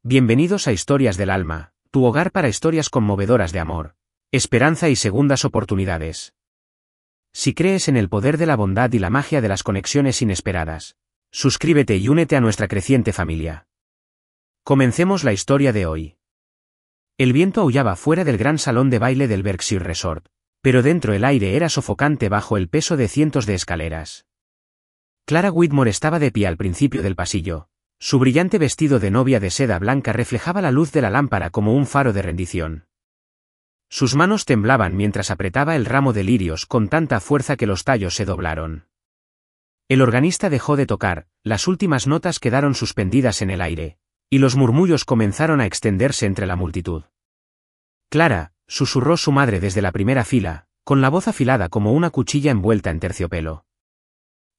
Bienvenidos a Historias del Alma, tu hogar para historias conmovedoras de amor, esperanza y segundas oportunidades. Si crees en el poder de la bondad y la magia de las conexiones inesperadas, suscríbete y únete a nuestra creciente familia. Comencemos la historia de hoy. El viento aullaba fuera del gran salón de baile del Berkshire Resort, pero dentro el aire era sofocante bajo el peso de cientos de escaleras. Clara Whitmore estaba de pie al principio del pasillo. Su brillante vestido de novia de seda blanca reflejaba la luz de la lámpara como un faro de rendición. Sus manos temblaban mientras apretaba el ramo de lirios con tanta fuerza que los tallos se doblaron. El organista dejó de tocar, las últimas notas quedaron suspendidas en el aire, y los murmullos comenzaron a extenderse entre la multitud. Clara, susurró su madre desde la primera fila, con la voz afilada como una cuchilla envuelta en terciopelo.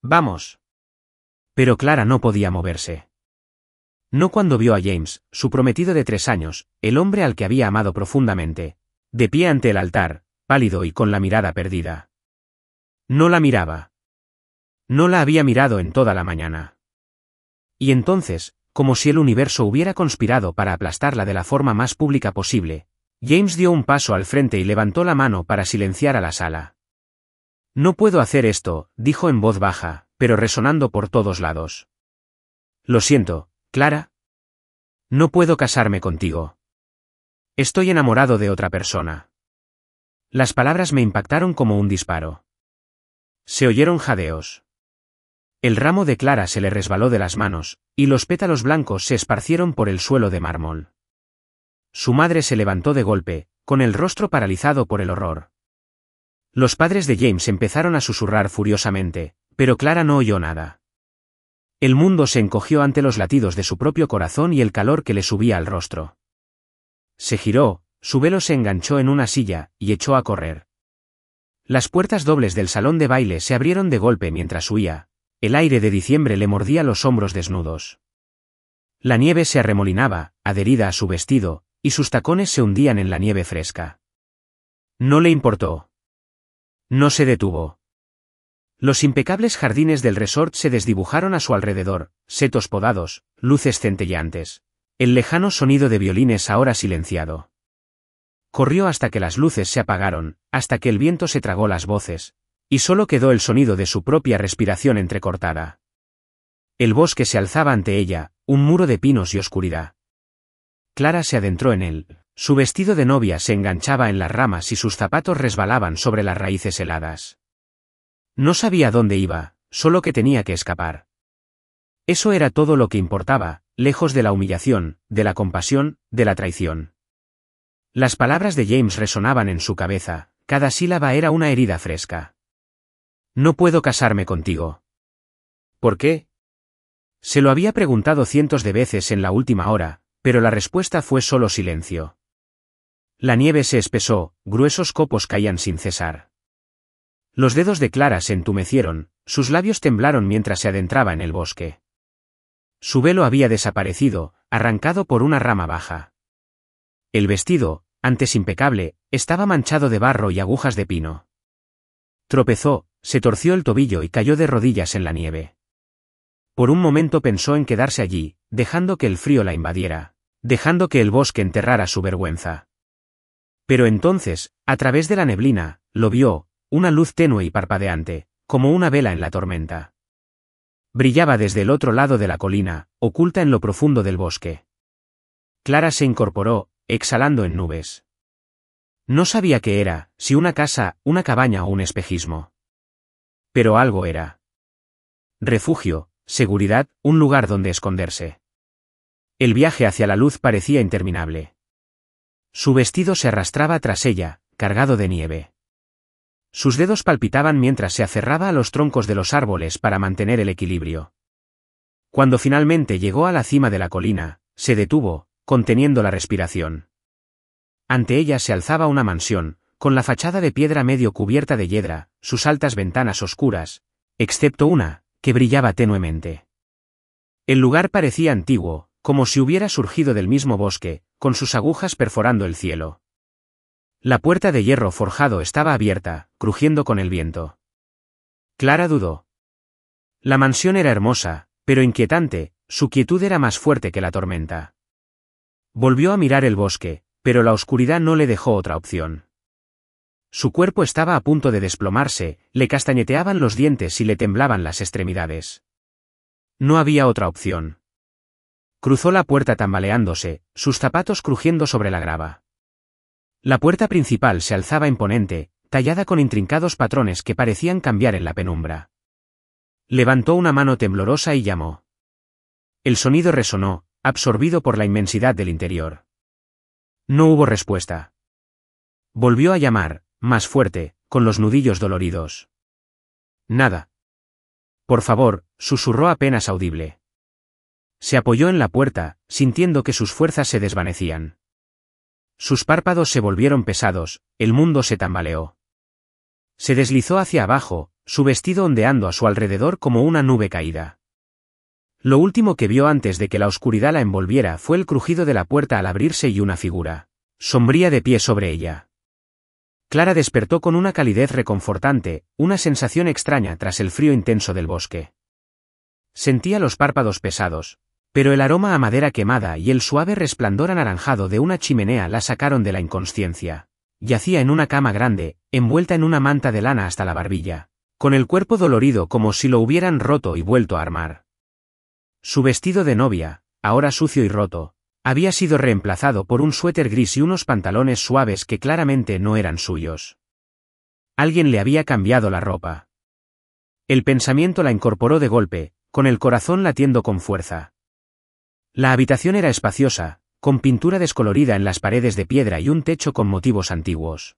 «Vamos». Pero Clara no podía moverse. No cuando vio a James, su prometido de 3 años, el hombre al que había amado profundamente, de pie ante el altar, pálido y con la mirada perdida. No la miraba. No la había mirado en toda la mañana. Y entonces, como si el universo hubiera conspirado para aplastarla de la forma más pública posible, James dio un paso al frente y levantó la mano para silenciar a la sala. «No puedo hacer esto», dijo en voz baja, pero resonando por todos lados. «Lo siento, Clara. No puedo casarme contigo. Estoy enamorado de otra persona». Las palabras me impactaron como un disparo. Se oyeron jadeos. El ramo de Clara se le resbaló de las manos, y los pétalos blancos se esparcieron por el suelo de mármol. Su madre se levantó de golpe, con el rostro paralizado por el horror. Los padres de James empezaron a susurrar furiosamente, pero Clara no oyó nada. El mundo se encogió ante los latidos de su propio corazón y el calor que le subía al rostro. Se giró, su velo se enganchó en una silla, y echó a correr. Las puertas dobles del salón de baile se abrieron de golpe mientras huía, el aire de diciembre le mordía los hombros desnudos. La nieve se arremolinaba, adherida a su vestido, y sus tacones se hundían en la nieve fresca. No le importó. No se detuvo. Los impecables jardines del resort se desdibujaron a su alrededor, setos podados, luces centelleantes. El lejano sonido de violines ahora silenciado. Corrió hasta que las luces se apagaron, hasta que el viento se tragó las voces, y solo quedó el sonido de su propia respiración entrecortada. El bosque se alzaba ante ella, un muro de pinos y oscuridad. Clara se adentró en él, su vestido de novia se enganchaba en las ramas y sus zapatos resbalaban sobre las raíces heladas. No sabía dónde iba, solo que tenía que escapar. Eso era todo lo que importaba, lejos de la humillación, de la compasión, de la traición. Las palabras de James resonaban en su cabeza, cada sílaba era una herida fresca. «No puedo casarme contigo». «¿Por qué?». Se lo había preguntado cientos de veces en la última hora, pero la respuesta fue solo silencio. La nieve se espesó, gruesos copos caían sin cesar. Los dedos de Clara se entumecieron, sus labios temblaron mientras se adentraba en el bosque. Su velo había desaparecido, arrancado por una rama baja. El vestido, antes impecable, estaba manchado de barro y agujas de pino. Tropezó, se torció el tobillo y cayó de rodillas en la nieve. Por un momento pensó en quedarse allí, dejando que el frío la invadiera, dejando que el bosque enterrara su vergüenza. Pero entonces, a través de la neblina, lo vio, una luz tenue y parpadeante, como una vela en la tormenta. Brillaba desde el otro lado de la colina, oculta en lo profundo del bosque. Clara se incorporó, exhalando en nubes. No sabía qué era, si una casa, una cabaña o un espejismo. Pero algo era. Refugio, seguridad, un lugar donde esconderse. El viaje hacia la luz parecía interminable. Su vestido se arrastraba tras ella, cargado de nieve. Sus dedos palpitaban mientras se aferraba a los troncos de los árboles para mantener el equilibrio. Cuando finalmente llegó a la cima de la colina, se detuvo, conteniendo la respiración. Ante ella se alzaba una mansión, con la fachada de piedra medio cubierta de hiedra, sus altas ventanas oscuras, excepto una, que brillaba tenuemente. El lugar parecía antiguo, como si hubiera surgido del mismo bosque, con sus agujas perforando el cielo. La puerta de hierro forjado estaba abierta, crujiendo con el viento. Clara dudó. La mansión era hermosa, pero inquietante, su quietud era más fuerte que la tormenta. Volvió a mirar el bosque, pero la oscuridad no le dejó otra opción. Su cuerpo estaba a punto de desplomarse, le castañeteaban los dientes y le temblaban las extremidades. No había otra opción. Cruzó la puerta tambaleándose, sus zapatos crujiendo sobre la grava. La puerta principal se alzaba imponente, tallada con intrincados patrones que parecían cambiar en la penumbra. Levantó una mano temblorosa y llamó. El sonido resonó, absorbido por la inmensidad del interior. No hubo respuesta. Volvió a llamar, más fuerte, con los nudillos doloridos. Nada. Por favor, susurró apenas audible. Se apoyó en la puerta, sintiendo que sus fuerzas se desvanecían. Sus párpados se volvieron pesados, el mundo se tambaleó. Se deslizó hacia abajo, su vestido ondeando a su alrededor como una nube caída. Lo último que vio antes de que la oscuridad la envolviera fue el crujido de la puerta al abrirse y una figura sombría de pie sobre ella. Clara despertó con una calidez reconfortante, una sensación extraña tras el frío intenso del bosque. Sentía los párpados pesados, pero el aroma a madera quemada y el suave resplandor anaranjado de una chimenea la sacaron de la inconsciencia. Yacía en una cama grande, envuelta en una manta de lana hasta la barbilla, con el cuerpo dolorido como si lo hubieran roto y vuelto a armar. Su vestido de novia, ahora sucio y roto, había sido reemplazado por un suéter gris y unos pantalones suaves que claramente no eran suyos. Alguien le había cambiado la ropa. El pensamiento la incorporó de golpe, con el corazón latiendo con fuerza. La habitación era espaciosa, con pintura descolorida en las paredes de piedra y un techo con motivos antiguos.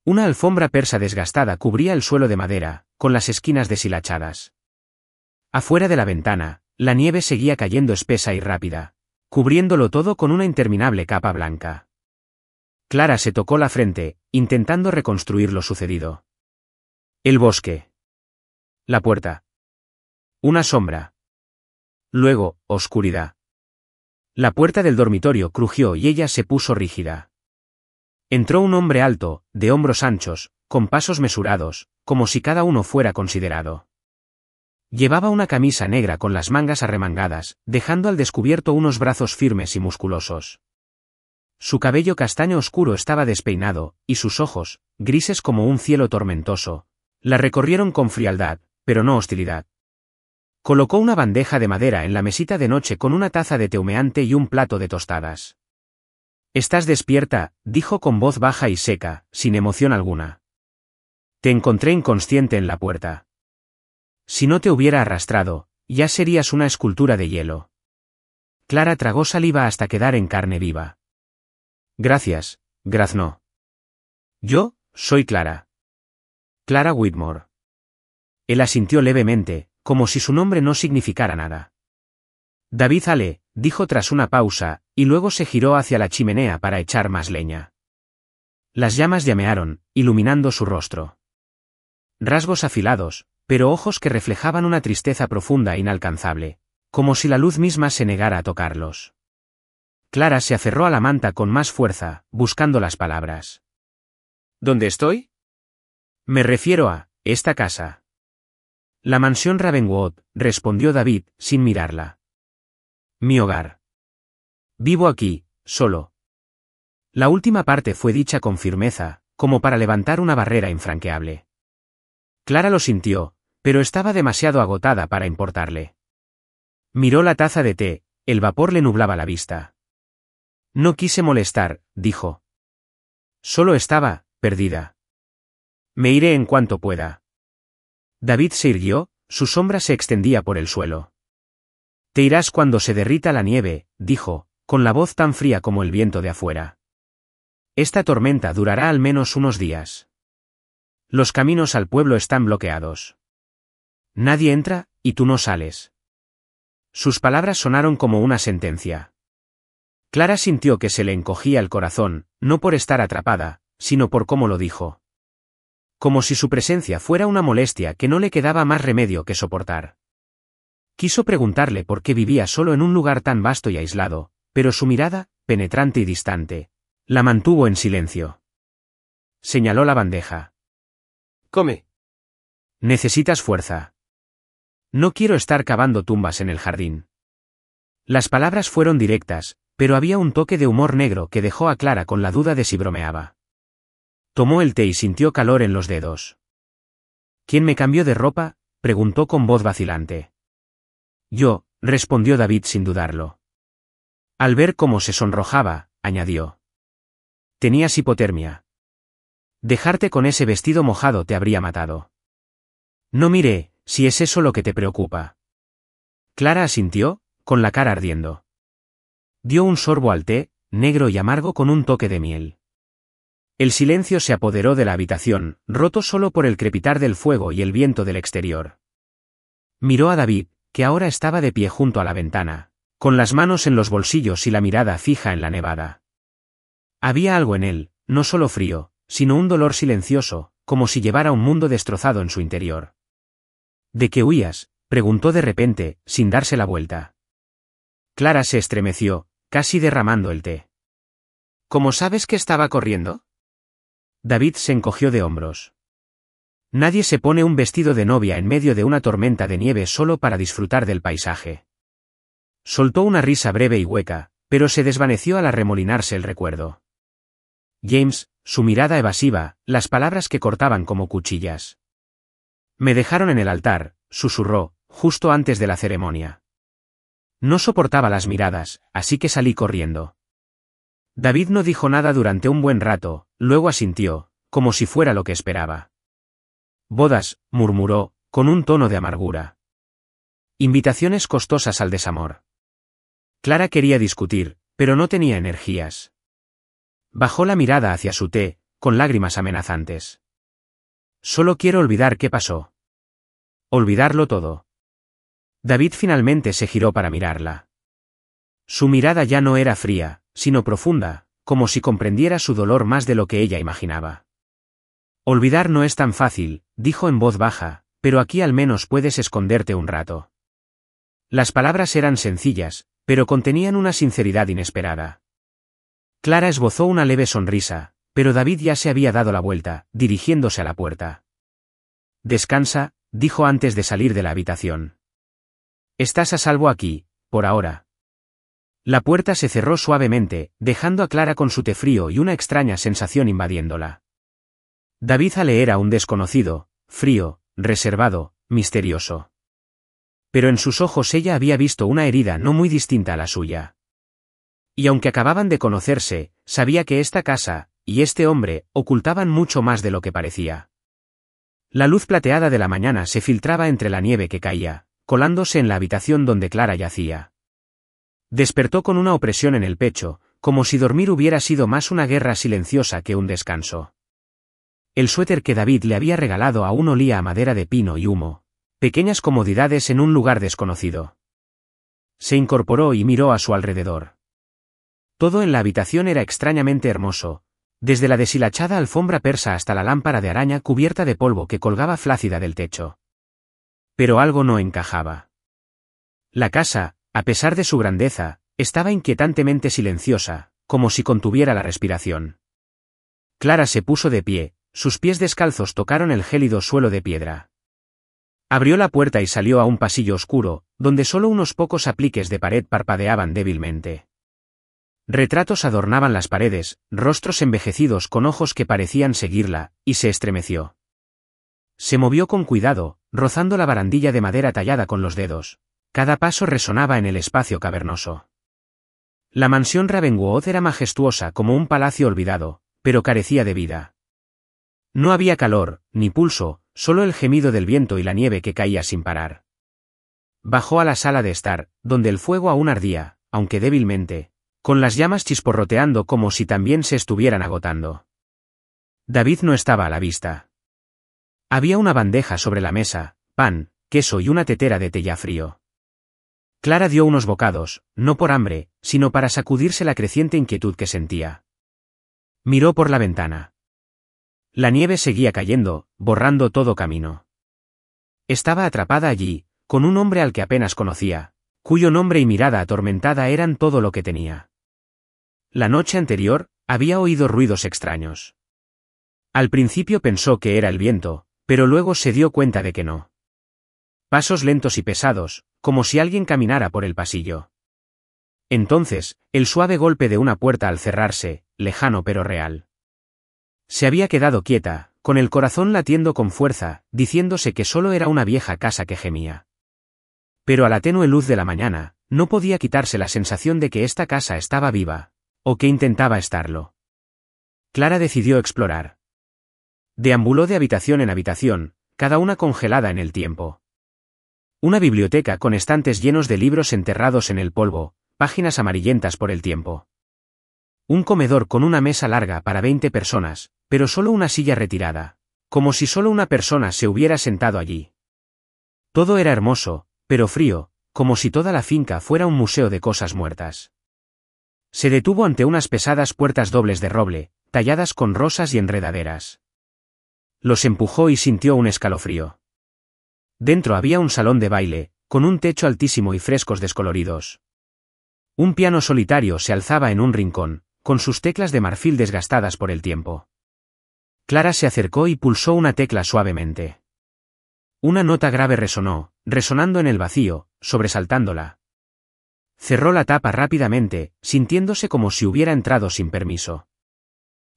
Una alfombra persa desgastada cubría el suelo de madera, con las esquinas deshilachadas. Afuera de la ventana, la nieve seguía cayendo espesa y rápida, cubriéndolo todo con una interminable capa blanca. Clara se tocó la frente, intentando reconstruir lo sucedido. El bosque. La puerta. Una sombra. Luego, oscuridad. La puerta del dormitorio crujió y ella se puso rígida. Entró un hombre alto, de hombros anchos, con pasos mesurados, como si cada uno fuera considerado. Llevaba una camisa negra con las mangas arremangadas, dejando al descubierto unos brazos firmes y musculosos. Su cabello castaño oscuro estaba despeinado, y sus ojos, grises como un cielo tormentoso, la recorrieron con frialdad, pero no hostilidad. Colocó una bandeja de madera en la mesita de noche con una taza de té humeante y un plato de tostadas. «¿Estás despierta?», dijo con voz baja y seca, sin emoción alguna. «Te encontré inconsciente en la puerta. Si no te hubiera arrastrado, ya serías una escultura de hielo». Clara tragó saliva hasta quedar en carne viva. «Gracias», graznó. «Yo, soy Clara. Clara Whitmore». Él asintió levemente, como si su nombre no significara nada. «David Hale», dijo tras una pausa, y luego se giró hacia la chimenea para echar más leña. Las llamas llamearon, iluminando su rostro. Rasgos afilados, pero ojos que reflejaban una tristeza profunda e inalcanzable, como si la luz misma se negara a tocarlos. Clara se aferró a la manta con más fuerza, buscando las palabras. «¿Dónde estoy?» «Me refiero a esta casa». «La mansión Ravenwood», respondió David, sin mirarla. «Mi hogar. Vivo aquí, solo». La última parte fue dicha con firmeza, como para levantar una barrera infranqueable. Clara lo sintió, pero estaba demasiado agotada para importarle. Miró la taza de té, el vapor le nublaba la vista. «No quise molestar», dijo. «Solo estaba perdida. Me iré en cuanto pueda». David se irguió, su sombra se extendía por el suelo. «Te irás cuando se derrita la nieve», dijo, con la voz tan fría como el viento de afuera. «Esta tormenta durará al menos unos días. Los caminos al pueblo están bloqueados. Nadie entra, y tú no sales». Sus palabras sonaron como una sentencia. Clara sintió que se le encogía el corazón, no por estar atrapada, sino por cómo lo dijo. Como si su presencia fuera una molestia que no le quedaba más remedio que soportar. Quiso preguntarle por qué vivía solo en un lugar tan vasto y aislado, pero su mirada, penetrante y distante, la mantuvo en silencio. Señaló la bandeja. «Come. Necesitas fuerza. No quiero estar cavando tumbas en el jardín». Las palabras fueron directas, pero había un toque de humor negro que dejó a Clara con la duda de si bromeaba. Tomó el té y sintió calor en los dedos. ¿Quién me cambió de ropa?, preguntó con voz vacilante. Yo, respondió David sin dudarlo. Al ver cómo se sonrojaba, añadió. Tenías hipotermia. Dejarte con ese vestido mojado te habría matado. No miré, si es eso lo que te preocupa. Clara asintió, con la cara ardiendo. Dio un sorbo al té, negro y amargo con un toque de miel. El silencio se apoderó de la habitación, roto solo por el crepitar del fuego y el viento del exterior. Miró a David, que ahora estaba de pie junto a la ventana, con las manos en los bolsillos y la mirada fija en la nevada. Había algo en él, no solo frío, sino un dolor silencioso, como si llevara un mundo destrozado en su interior. ¿De qué huías?, preguntó de repente, sin darse la vuelta. Clara se estremeció, casi derramando el té. ¿Cómo sabes que estaba corriendo? David se encogió de hombros. Nadie se pone un vestido de novia en medio de una tormenta de nieve solo para disfrutar del paisaje. Soltó una risa breve y hueca, pero se desvaneció al arremolinarse el recuerdo. James, su mirada evasiva, las palabras que cortaban como cuchillas. Me dejaron en el altar, susurró, justo antes de la ceremonia. No soportaba las miradas, así que salí corriendo. David no dijo nada durante un buen rato, luego asintió, como si fuera lo que esperaba. Bodas, murmuró, con un tono de amargura. Invitaciones costosas al desamor. Clara quería discutir, pero no tenía energías. Bajó la mirada hacia su té, con lágrimas amenazantes. Solo quiero olvidar qué pasó. Olvidarlo todo. David finalmente se giró para mirarla. Su mirada ya no era fría, sino profunda, como si comprendiera su dolor más de lo que ella imaginaba. Olvidar no es tan fácil, dijo en voz baja, pero aquí al menos puedes esconderte un rato. Las palabras eran sencillas, pero contenían una sinceridad inesperada. Clara esbozó una leve sonrisa, pero David ya se había dado la vuelta, dirigiéndose a la puerta. Descansa, dijo antes de salir de la habitación. Estás a salvo aquí, por ahora. La puerta se cerró suavemente, dejando a Clara con su té frío y una extraña sensación invadiéndola. David Ale era un desconocido, frío, reservado, misterioso. Pero en sus ojos ella había visto una herida no muy distinta a la suya. Y aunque acababan de conocerse, sabía que esta casa, y este hombre, ocultaban mucho más de lo que parecía. La luz plateada de la mañana se filtraba entre la nieve que caía, colándose en la habitación donde Clara yacía. Despertó con una opresión en el pecho, como si dormir hubiera sido más una guerra silenciosa que un descanso. El suéter que David le había regalado aún olía a madera de pino y humo, pequeñas comodidades en un lugar desconocido. Se incorporó y miró a su alrededor. Todo en la habitación era extrañamente hermoso, desde la deshilachada alfombra persa hasta la lámpara de araña cubierta de polvo que colgaba flácida del techo. Pero algo no encajaba. La casa, a pesar de su grandeza, estaba inquietantemente silenciosa, como si contuviera la respiración. Clara se puso de pie, sus pies descalzos tocaron el gélido suelo de piedra. Abrió la puerta y salió a un pasillo oscuro, donde solo unos pocos apliques de pared parpadeaban débilmente. Retratos adornaban las paredes, rostros envejecidos con ojos que parecían seguirla, y se estremeció. Se movió con cuidado, rozando la barandilla de madera tallada con los dedos. Cada paso resonaba en el espacio cavernoso. La mansión Ravenwood era majestuosa como un palacio olvidado, pero carecía de vida. No había calor, ni pulso, solo el gemido del viento y la nieve que caía sin parar. Bajó a la sala de estar, donde el fuego aún ardía, aunque débilmente, con las llamas chisporroteando como si también se estuvieran agotando. David no estaba a la vista. Había una bandeja sobre la mesa, pan, queso y una tetera de té ya frío. Clara dio unos bocados, no por hambre, sino para sacudirse la creciente inquietud que sentía. Miró por la ventana. La nieve seguía cayendo, borrando todo camino. Estaba atrapada allí, con un hombre al que apenas conocía, cuyo nombre y mirada atormentada eran todo lo que tenía. La noche anterior, había oído ruidos extraños. Al principio pensó que era el viento, pero luego se dio cuenta de que no. Pasos lentos y pesados, como si alguien caminara por el pasillo. Entonces, el suave golpe de una puerta al cerrarse, lejano pero real. Se había quedado quieta, con el corazón latiendo con fuerza, diciéndose que solo era una vieja casa que gemía. Pero a la tenue luz de la mañana, no podía quitarse la sensación de que esta casa estaba viva, o que intentaba estarlo. Clara decidió explorar. Deambuló de habitación en habitación, cada una congelada en el tiempo. Una biblioteca con estantes llenos de libros enterrados en el polvo, páginas amarillentas por el tiempo. Un comedor con una mesa larga para 20 personas, pero solo una silla retirada, como si solo una persona se hubiera sentado allí. Todo era hermoso, pero frío, como si toda la finca fuera un museo de cosas muertas. Se detuvo ante unas pesadas puertas dobles de roble, talladas con rosas y enredaderas. Los empujó y sintió un escalofrío. Dentro había un salón de baile, con un techo altísimo y frescos descoloridos. Un piano solitario se alzaba en un rincón, con sus teclas de marfil desgastadas por el tiempo. Clara se acercó y pulsó una tecla suavemente. Una nota grave resonó, resonando en el vacío, sobresaltándola. Cerró la tapa rápidamente, sintiéndose como si hubiera entrado sin permiso.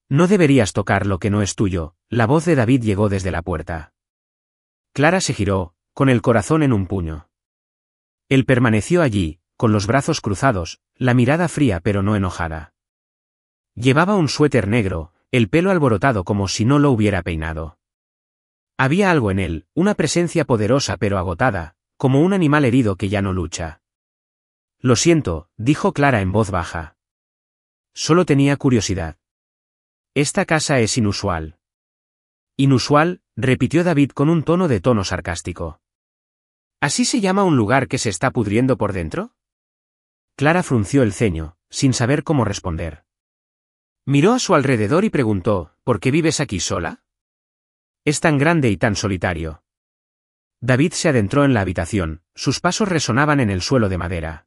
No deberías tocar lo que no es tuyo, la voz de David llegó desde la puerta. Clara se giró, con el corazón en un puño. Él permaneció allí, con los brazos cruzados, la mirada fría pero no enojada. Llevaba un suéter negro, el pelo alborotado como si no lo hubiera peinado. Había algo en él, una presencia poderosa pero agotada, como un animal herido que ya no lucha. Lo siento, dijo Clara en voz baja. Solo tenía curiosidad. Esta casa es inusual. Inusual, repitió David con un tono sarcástico. ¿Así se llama un lugar que se está pudriendo por dentro? Clara frunció el ceño, sin saber cómo responder. Miró a su alrededor y preguntó, ¿por qué vives aquí sola? Es tan grande y tan solitario. David se adentró en la habitación, sus pasos resonaban en el suelo de madera.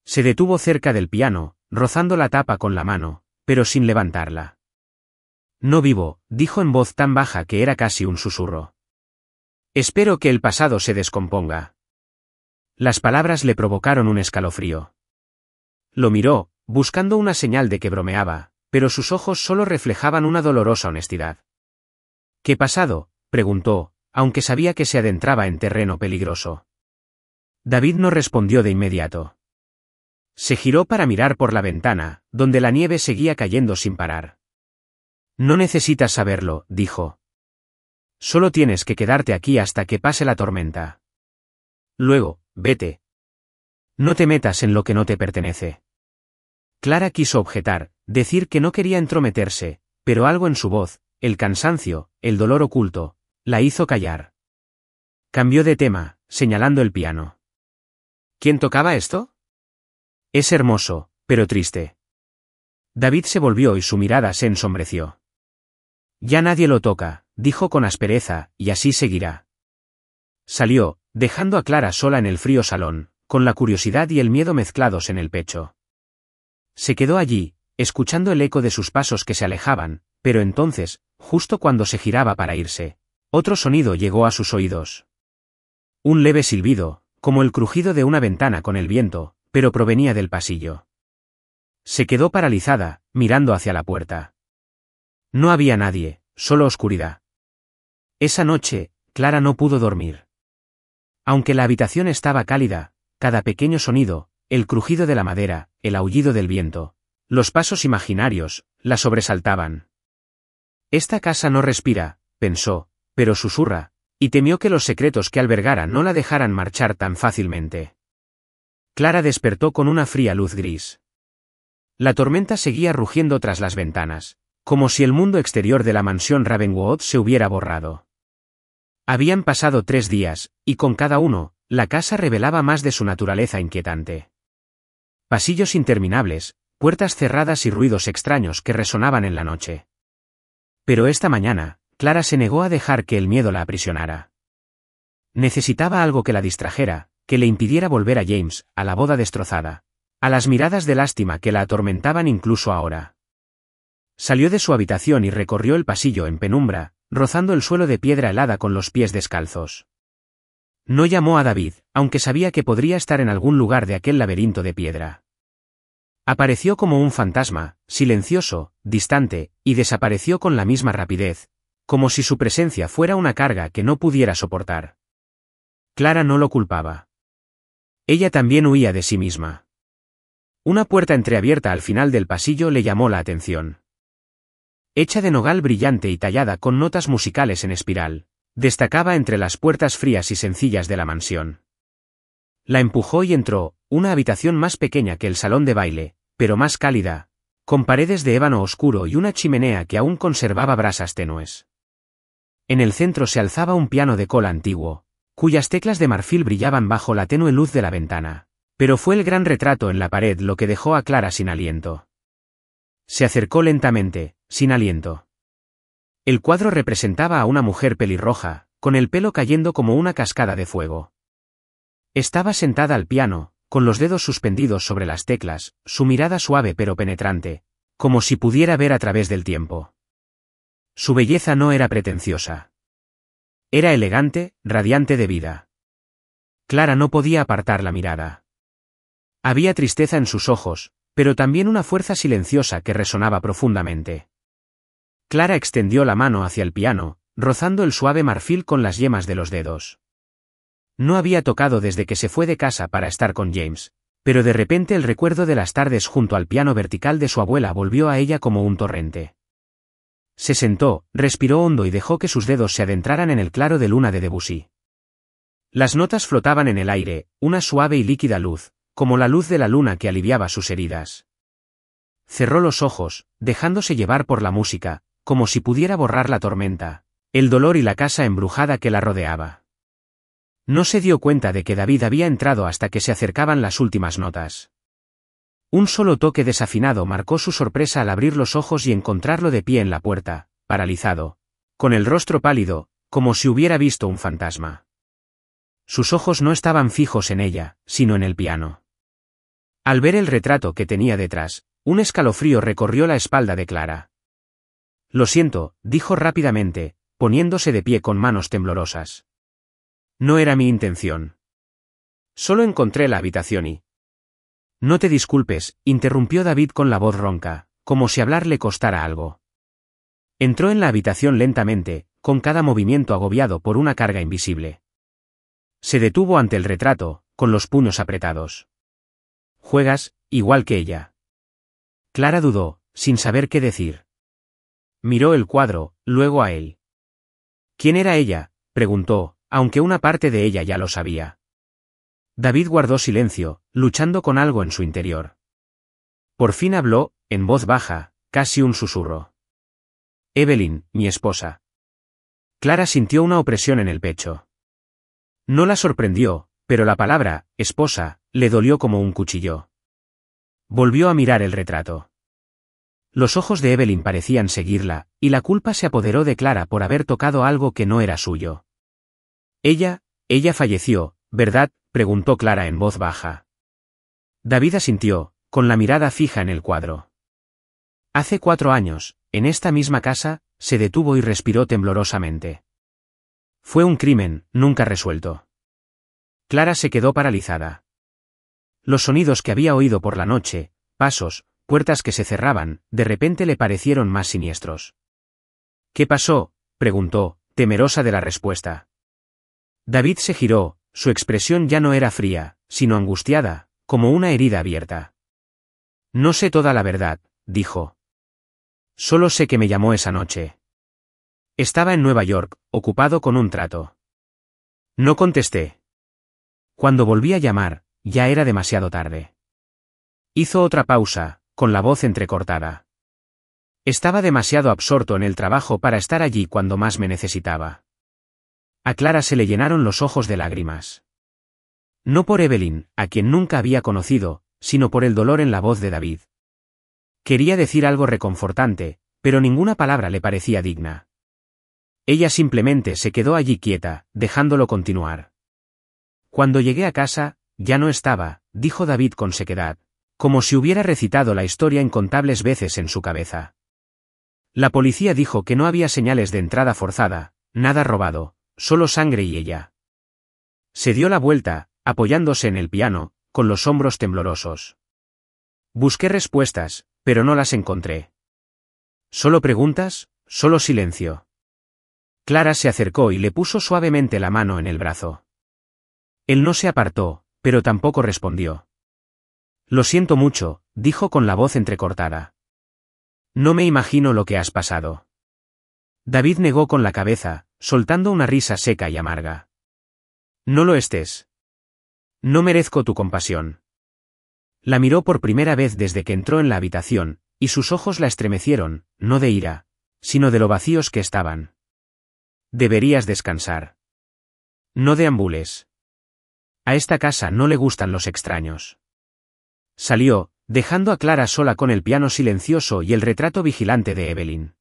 Se detuvo cerca del piano, rozando la tapa con la mano, pero sin levantarla. No vivo, dijo en voz tan baja que era casi un susurro. Espero que el pasado se descomponga. Las palabras le provocaron un escalofrío. Lo miró, buscando una señal de que bromeaba, pero sus ojos solo reflejaban una dolorosa honestidad. ¿Qué pasado?, preguntó, aunque sabía que se adentraba en terreno peligroso. David no respondió de inmediato. Se giró para mirar por la ventana, donde la nieve seguía cayendo sin parar. No necesitas saberlo, dijo. Solo tienes que quedarte aquí hasta que pase la tormenta. Luego, vete. No te metas en lo que no te pertenece. Clara quiso objetar, decir que no quería entrometerse, pero algo en su voz, el cansancio, el dolor oculto, la hizo callar. Cambió de tema, señalando el piano. ¿Quién tocaba esto? Es hermoso, pero triste. David se volvió y su mirada se ensombreció. Ya nadie lo toca, dijo con aspereza, y así seguirá. Salió, dejando a Clara sola en el frío salón, con la curiosidad y el miedo mezclados en el pecho. Se quedó allí, escuchando el eco de sus pasos que se alejaban, pero entonces, justo cuando se giraba para irse, otro sonido llegó a sus oídos. Un leve silbido, como el crujido de una ventana con el viento, pero provenía del pasillo. Se quedó paralizada, mirando hacia la puerta. No había nadie, solo oscuridad. Esa noche, Clara no pudo dormir. Aunque la habitación estaba cálida, cada pequeño sonido, el crujido de la madera, el aullido del viento, los pasos imaginarios, la sobresaltaban. Esta casa no respira, pensó, pero susurra, y temió que los secretos que albergara no la dejaran marchar tan fácilmente. Clara despertó con una fría luz gris. La tormenta seguía rugiendo tras las ventanas, como si el mundo exterior de la mansión Ravenwood se hubiera borrado. Habían pasado 3 días, y con cada uno, la casa revelaba más de su naturaleza inquietante. Pasillos interminables, puertas cerradas y ruidos extraños que resonaban en la noche. Pero esta mañana, Clara se negó a dejar que el miedo la aprisionara. Necesitaba algo que la distrajera, que le impidiera volver a James, a la boda destrozada, a las miradas de lástima que la atormentaban incluso ahora. Salió de su habitación y recorrió el pasillo en penumbra, rozando el suelo de piedra helada con los pies descalzos. No llamó a David, aunque sabía que podría estar en algún lugar de aquel laberinto de piedra. Apareció como un fantasma, silencioso, distante, y desapareció con la misma rapidez, como si su presencia fuera una carga que no pudiera soportar. Clara no lo culpaba. Ella también huía de sí misma. Una puerta entreabierta al final del pasillo le llamó la atención. Hecha de nogal brillante y tallada con notas musicales en espiral, destacaba entre las puertas frías y sencillas de la mansión. La empujó y entró, una habitación más pequeña que el salón de baile, pero más cálida, con paredes de ébano oscuro y una chimenea que aún conservaba brasas tenues. En el centro se alzaba un piano de cola antiguo, cuyas teclas de marfil brillaban bajo la tenue luz de la ventana, pero fue el gran retrato en la pared lo que dejó a Clara sin aliento. Se acercó lentamente, sin aliento. El cuadro representaba a una mujer pelirroja, con el pelo cayendo como una cascada de fuego. Estaba sentada al piano, con los dedos suspendidos sobre las teclas, su mirada suave pero penetrante, como si pudiera ver a través del tiempo. Su belleza no era pretenciosa. Era elegante, radiante de vida. Clara no podía apartar la mirada. Había tristeza en sus ojos, pero también una fuerza silenciosa que resonaba profundamente. Clara extendió la mano hacia el piano, rozando el suave marfil con las yemas de los dedos. No había tocado desde que se fue de casa para estar con James, pero de repente el recuerdo de las tardes junto al piano vertical de su abuela volvió a ella como un torrente. Se sentó, respiró hondo y dejó que sus dedos se adentraran en el claro de luna de Debussy. Las notas flotaban en el aire, una suave y líquida luz, como la luz de la luna que aliviaba sus heridas. Cerró los ojos, dejándose llevar por la música, como si pudiera borrar la tormenta, el dolor y la casa embrujada que la rodeaba. No se dio cuenta de que David había entrado hasta que se acercaban las últimas notas. Un solo toque desafinado marcó su sorpresa al abrir los ojos y encontrarlo de pie en la puerta, paralizado, con el rostro pálido, como si hubiera visto un fantasma. Sus ojos no estaban fijos en ella, sino en el piano. Al ver el retrato que tenía detrás, un escalofrío recorrió la espalda de Clara. «Lo siento», dijo rápidamente, poniéndose de pie con manos temblorosas. «No era mi intención. Solo encontré la habitación y...» «No te disculpes», interrumpió David con la voz ronca, como si hablar le costara algo. Entró en la habitación lentamente, con cada movimiento agobiado por una carga invisible. Se detuvo ante el retrato, con los puños apretados. «Juegas, igual que ella». Clara dudó, sin saber qué decir. Miró el cuadro, luego a él. «¿Quién era ella?», preguntó, aunque una parte de ella ya lo sabía. David guardó silencio, luchando con algo en su interior. Por fin habló, en voz baja, casi un susurro. «Evelyn, mi esposa». Clara sintió una opresión en el pecho. No la sorprendió, pero la palabra, esposa, le dolió como un cuchillo. Volvió a mirar el retrato. Los ojos de Evelyn parecían seguirla, y la culpa se apoderó de Clara por haber tocado algo que no era suyo. Ella falleció, ¿verdad?, preguntó Clara en voz baja. David asintió, con la mirada fija en el cuadro. Hace 4 años, en esta misma casa, se detuvo y respiró temblorosamente. Fue un crimen, nunca resuelto. Clara se quedó paralizada. Los sonidos que había oído por la noche, pasos, puertas que se cerraban, de repente le parecieron más siniestros. «¿Qué pasó?», preguntó, temerosa de la respuesta. David se giró, su expresión ya no era fría, sino angustiada, como una herida abierta. «No sé toda la verdad», dijo. «Solo sé que me llamó esa noche. Estaba en Nueva York, ocupado con un trato. No contesté. Cuando volví a llamar, ya era demasiado tarde». Hizo otra pausa, con la voz entrecortada. «Estaba demasiado absorto en el trabajo para estar allí cuando más me necesitaba». A Clara se le llenaron los ojos de lágrimas. No por Evelyn, a quien nunca había conocido, sino por el dolor en la voz de David. Quería decir algo reconfortante, pero ninguna palabra le parecía digna. Ella simplemente se quedó allí quieta, dejándolo continuar. «Cuando llegué a casa, ya no estaba», dijo David con sequedad, como si hubiera recitado la historia incontables veces en su cabeza. «La policía dijo que no había señales de entrada forzada, nada robado, solo sangre y ella». Se dio la vuelta, apoyándose en el piano, con los hombros temblorosos. Busqué respuestas, pero no las encontré. ¿Solo preguntas? Solo silencio. Clara se acercó y le puso suavemente la mano en el brazo. Él no se apartó, pero tampoco respondió. Lo siento mucho, dijo con la voz entrecortada. No me imagino lo que has pasado. David negó con la cabeza, soltando una risa seca y amarga. No lo estés. No merezco tu compasión. La miró por primera vez desde que entró en la habitación, y sus ojos la estremecieron, no de ira, sino de lo vacíos que estaban. Deberías descansar. No deambules. A esta casa no le gustan los extraños. Salió, dejando a Clara sola con el piano silencioso y el retrato vigilante de Evelyn.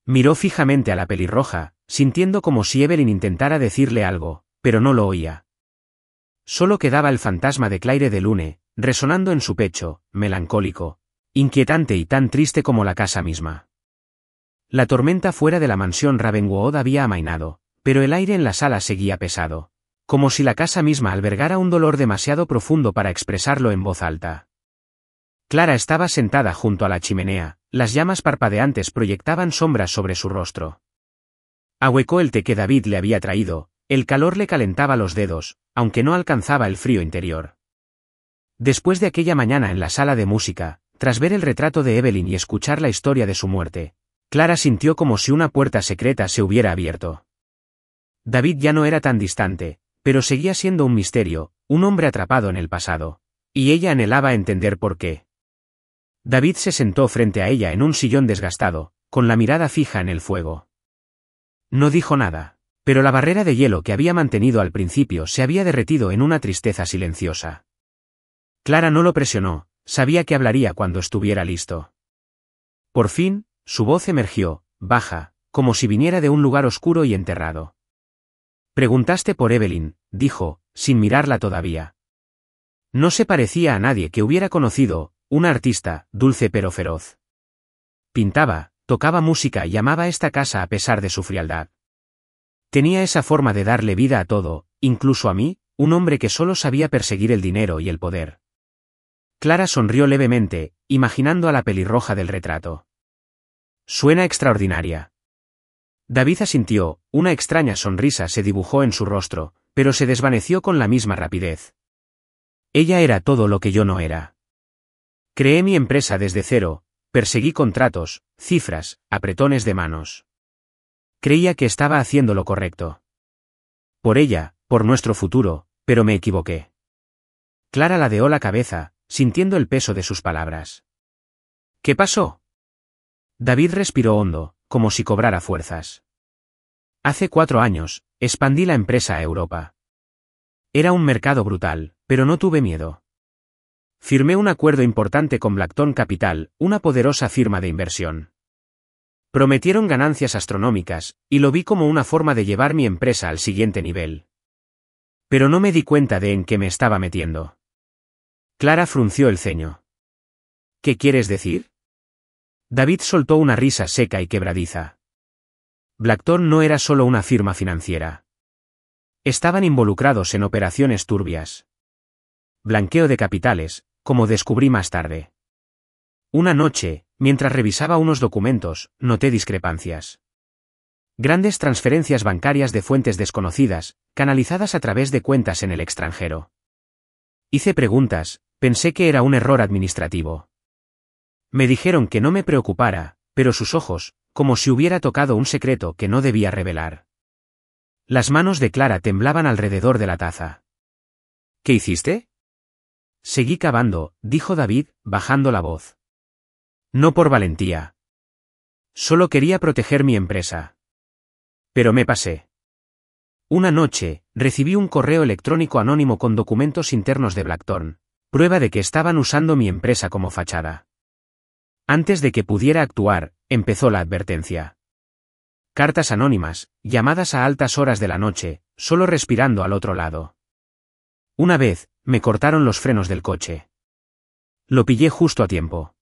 Miró fijamente a la pelirroja, sintiendo como si Evelyn intentara decirle algo, pero no lo oía. Solo quedaba el fantasma de Claire de Lune, resonando en su pecho, melancólico, inquietante y tan triste como la casa misma. La tormenta fuera de la mansión Ravenwood había amainado, pero el aire en la sala seguía pesado, como si la casa misma albergara un dolor demasiado profundo para expresarlo en voz alta. Clara estaba sentada junto a la chimenea, las llamas parpadeantes proyectaban sombras sobre su rostro. Ahuecó el té que David le había traído, el calor le calentaba los dedos, aunque no alcanzaba el frío interior. Después de aquella mañana en la sala de música, tras ver el retrato de Evelyn y escuchar la historia de su muerte, Clara sintió como si una puerta secreta se hubiera abierto. David ya no era tan distante, pero seguía siendo un misterio, un hombre atrapado en el pasado, y ella anhelaba entender por qué. David se sentó frente a ella en un sillón desgastado, con la mirada fija en el fuego. No dijo nada, pero la barrera de hielo que había mantenido al principio se había derretido en una tristeza silenciosa. Clara no lo presionó, sabía que hablaría cuando estuviera listo. Por fin, su voz emergió, baja, como si viniera de un lugar oscuro y enterrado. Preguntaste por Evelyn, dijo, sin mirarla todavía. No se parecía a nadie que hubiera conocido, una artista, dulce pero feroz. Pintaba, tocaba música y amaba esta casa a pesar de su frialdad. Tenía esa forma de darle vida a todo, incluso a mí, un hombre que solo sabía perseguir el dinero y el poder. Clara sonrió levemente, imaginando a la pelirroja del retrato. Suena extraordinaria. David asintió, una extraña sonrisa se dibujó en su rostro, pero se desvaneció con la misma rapidez. Ella era todo lo que yo no era. Creé mi empresa desde cero, perseguí contratos, cifras, apretones de manos. Creía que estaba haciendo lo correcto. Por ella, por nuestro futuro, pero me equivoqué. Clara ladeó la cabeza, sintiendo el peso de sus palabras. ¿Qué pasó? David respiró hondo, como si cobrara fuerzas. Hace 4 años, expandí la empresa a Europa. Era un mercado brutal, pero no tuve miedo. Firmé un acuerdo importante con Blackton Capital, una poderosa firma de inversión. Prometieron ganancias astronómicas, y lo vi como una forma de llevar mi empresa al siguiente nivel. Pero no me di cuenta de en qué me estaba metiendo. Clara frunció el ceño. ¿Qué quieres decir? David soltó una risa seca y quebradiza. Blackton no era solo una firma financiera. Estaban involucrados en operaciones turbias. Blanqueo de capitales, como descubrí más tarde. Una noche, mientras revisaba unos documentos, noté discrepancias. Grandes transferencias bancarias de fuentes desconocidas, canalizadas a través de cuentas en el extranjero. Hice preguntas, pensé que era un error administrativo. Me dijeron que no me preocupara, pero sus ojos, como si hubiera tocado un secreto que no debía revelar. Las manos de Clara temblaban alrededor de la taza. ¿Qué hiciste? Seguí cavando, dijo David, bajando la voz. No por valentía. Solo quería proteger mi empresa. Pero me pasé. Una noche, recibí un correo electrónico anónimo con documentos internos de Blackton, prueba de que estaban usando mi empresa como fachada. Antes de que pudiera actuar, empezó la advertencia. Cartas anónimas, llamadas a altas horas de la noche, solo respirando al otro lado. Una vez, me cortaron los frenos del coche. Lo pillé justo a tiempo.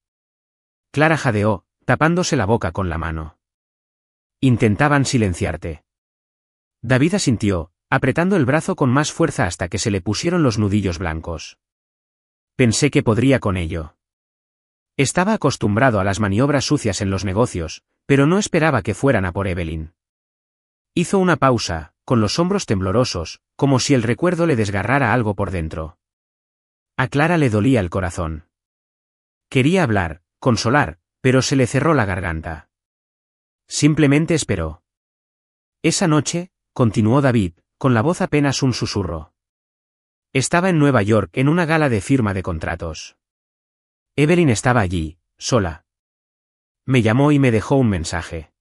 Clara jadeó, tapándose la boca con la mano. Intentaban silenciarte. David asintió, apretando el brazo con más fuerza hasta que se le pusieron los nudillos blancos. Pensé que podría con ello. Estaba acostumbrado a las maniobras sucias en los negocios, pero no esperaba que fueran a por Evelyn. Hizo una pausa, con los hombros temblorosos, como si el recuerdo le desgarrara algo por dentro. A Clara le dolía el corazón. Quería hablar, consolar, pero se le cerró la garganta. Simplemente esperó. Esa noche, continuó David, con la voz apenas un susurro. Estaba en Nueva York en una gala de firma de contratos. Evelyn estaba allí, sola. Me llamó y me dejó un mensaje.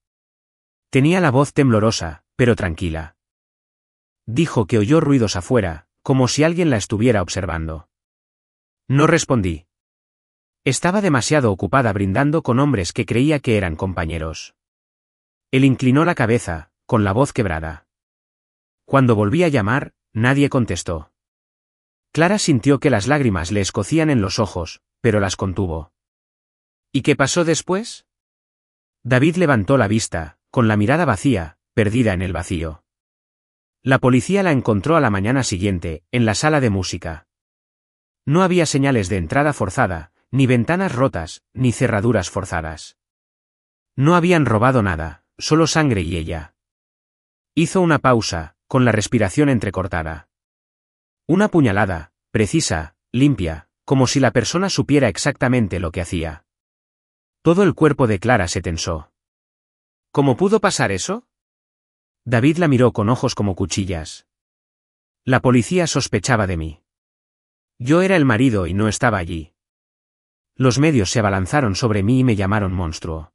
Tenía la voz temblorosa, pero tranquila. Dijo que oyó ruidos afuera, como si alguien la estuviera observando. No respondí. Estaba demasiado ocupada brindando con hombres que creía que eran compañeros. Él inclinó la cabeza, con la voz quebrada. Cuando volví a llamar, nadie contestó. Clara sintió que las lágrimas le escocían en los ojos, pero las contuvo. ¿Y qué pasó después? David levantó la vista, con la mirada vacía, perdida en el vacío. La policía la encontró a la mañana siguiente, en la sala de música. No había señales de entrada forzada, ni ventanas rotas, ni cerraduras forzadas. No habían robado nada, solo sangre y ella. Hizo una pausa, con la respiración entrecortada. Una puñalada, precisa, limpia, como si la persona supiera exactamente lo que hacía. Todo el cuerpo de Clara se tensó. ¿Cómo pudo pasar eso? David la miró con ojos como cuchillas. La policía sospechaba de mí. Yo era el marido y no estaba allí. Los medios se abalanzaron sobre mí y me llamaron monstruo.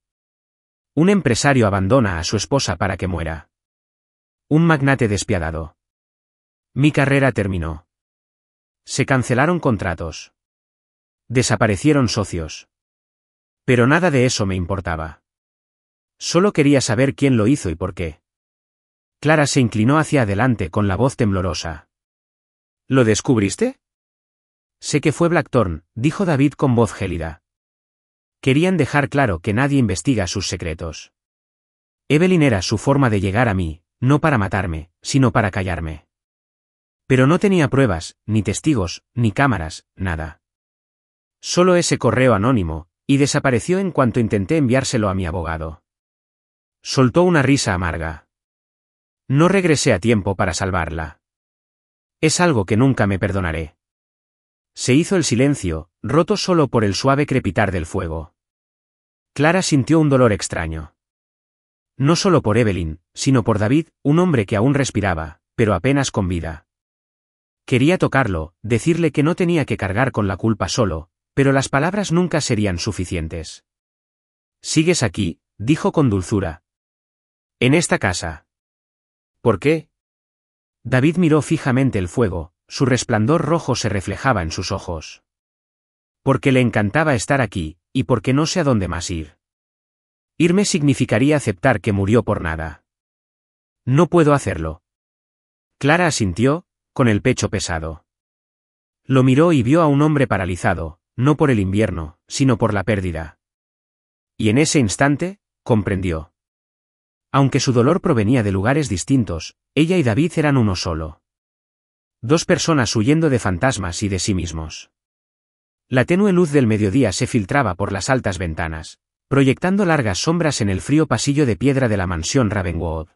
Un empresario abandona a su esposa para que muera. Un magnate despiadado. Mi carrera terminó. Se cancelaron contratos. Desaparecieron socios. Pero nada de eso me importaba. Solo quería saber quién lo hizo y por qué. Clara se inclinó hacia adelante con la voz temblorosa. ¿Lo descubriste? Sé que fue Blackthorne, dijo David con voz gélida. Querían dejar claro que nadie investiga sus secretos. Evelyn era su forma de llegar a mí, no para matarme, sino para callarme. Pero no tenía pruebas, ni testigos, ni cámaras, nada. Solo ese correo anónimo, y desapareció en cuanto intenté enviárselo a mi abogado. Soltó una risa amarga. No regresé a tiempo para salvarla. Es algo que nunca me perdonaré. Se hizo el silencio, roto solo por el suave crepitar del fuego. Clara sintió un dolor extraño. No solo por Evelyn, sino por David, un hombre que aún respiraba, pero apenas con vida. Quería tocarlo, decirle que no tenía que cargar con la culpa solo, pero las palabras nunca serían suficientes. «Sigues aquí», dijo con dulzura. «En esta casa». «¿Por qué?» David miró fijamente el fuego, su resplandor rojo se reflejaba en sus ojos. «Porque le encantaba estar aquí, y porque no sé a dónde más ir. Irme significaría aceptar que murió por nada. No puedo hacerlo». Clara asintió, con el pecho pesado. Lo miró y vio a un hombre paralizado, no por el invierno, sino por la pérdida. Y en ese instante, comprendió. Aunque su dolor provenía de lugares distintos, ella y David eran uno solo. Dos personas huyendo de fantasmas y de sí mismos. La tenue luz del mediodía se filtraba por las altas ventanas, proyectando largas sombras en el frío pasillo de piedra de la mansión Ravenwood.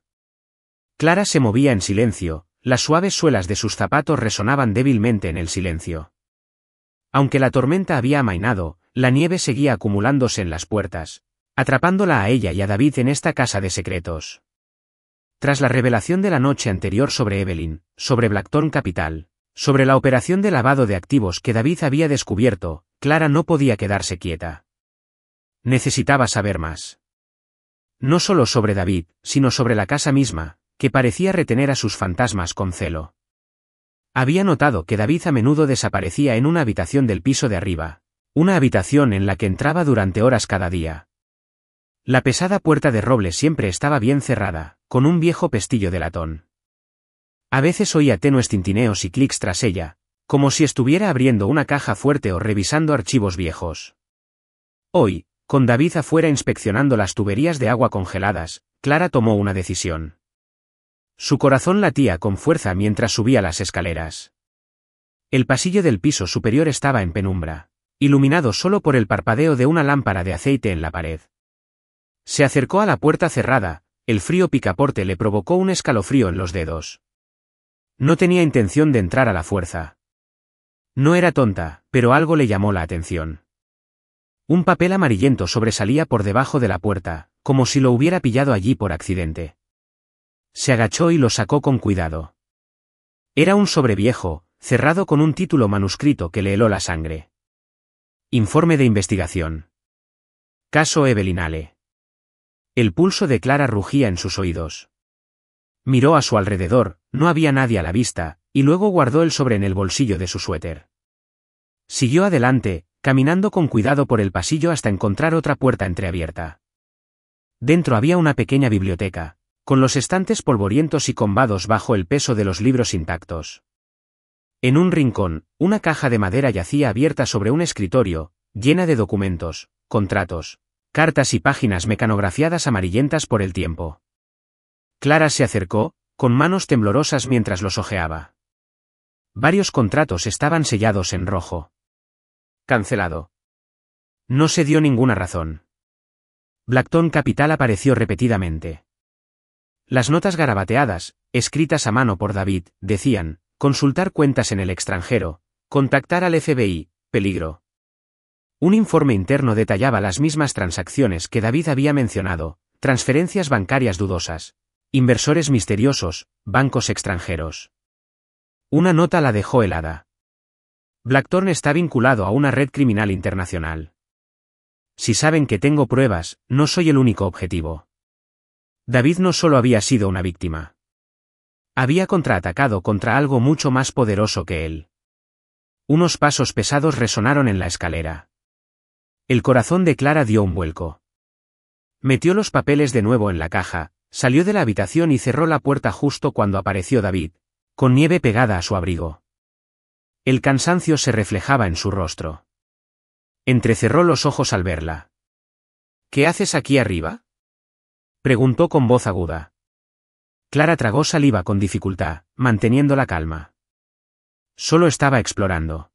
Clara se movía en silencio, las suaves suelas de sus zapatos resonaban débilmente en el silencio. Aunque la tormenta había amainado, la nieve seguía acumulándose en las puertas, atrapándola a ella y a David en esta casa de secretos. Tras la revelación de la noche anterior sobre Evelyn, sobre Blackthorne Capital, sobre la operación de lavado de activos que David había descubierto, Clara no podía quedarse quieta. Necesitaba saber más. No solo sobre David, sino sobre la casa misma, que parecía retener a sus fantasmas con celo. Había notado que David a menudo desaparecía en una habitación del piso de arriba, una habitación en la que entraba durante horas cada día. La pesada puerta de roble siempre estaba bien cerrada, con un viejo pestillo de latón. A veces oía tenues tintineos y clics tras ella, como si estuviera abriendo una caja fuerte o revisando archivos viejos. Hoy, con David afuera inspeccionando las tuberías de agua congeladas, Clara tomó una decisión. Su corazón latía con fuerza mientras subía las escaleras. El pasillo del piso superior estaba en penumbra. iluminado solo por el parpadeo de una lámpara de aceite en la pared. Se acercó a la puerta cerrada, el frío picaporte le provocó un escalofrío en los dedos. No tenía intención de entrar a la fuerza. No era tonta, pero algo le llamó la atención. Un papel amarillento sobresalía por debajo de la puerta, como si lo hubiera pillado allí por accidente. Se agachó y lo sacó con cuidado. Era un sobre viejo, cerrado con un título manuscrito que le heló la sangre. Informe de investigación. Caso Evelyn Hale. El pulso de Clara rugía en sus oídos. Miró a su alrededor, no había nadie a la vista, y luego guardó el sobre en el bolsillo de su suéter. Siguió adelante, caminando con cuidado por el pasillo hasta encontrar otra puerta entreabierta. Dentro había una pequeña biblioteca, con los estantes polvorientos y combados bajo el peso de los libros intactos. En un rincón, una caja de madera yacía abierta sobre un escritorio, llena de documentos, contratos, cartas y páginas mecanografiadas amarillentas por el tiempo. Clara se acercó, con manos temblorosas mientras los hojeaba. Varios contratos estaban sellados en rojo. Cancelado. No se dio ninguna razón. Blackton Capital apareció repetidamente. Las notas garabateadas, escritas a mano por David, decían: consultar cuentas en el extranjero, contactar al FBI, peligro. Un informe interno detallaba las mismas transacciones que David había mencionado: transferencias bancarias dudosas, inversores misteriosos, bancos extranjeros. Una nota la dejó helada. Blackthorne está vinculado a una red criminal internacional. Si saben que tengo pruebas, no soy el único objetivo. David no solo había sido una víctima. Había contraatacado contra algo mucho más poderoso que él. Unos pasos pesados resonaron en la escalera. El corazón de Clara dio un vuelco. Metió los papeles de nuevo en la caja, salió de la habitación y cerró la puerta justo cuando apareció David, con nieve pegada a su abrigo. El cansancio se reflejaba en su rostro. Entrecerró los ojos al verla. ¿Qué haces aquí arriba?, preguntó con voz aguda. Clara tragó saliva con dificultad, manteniendo la calma. Solo estaba explorando.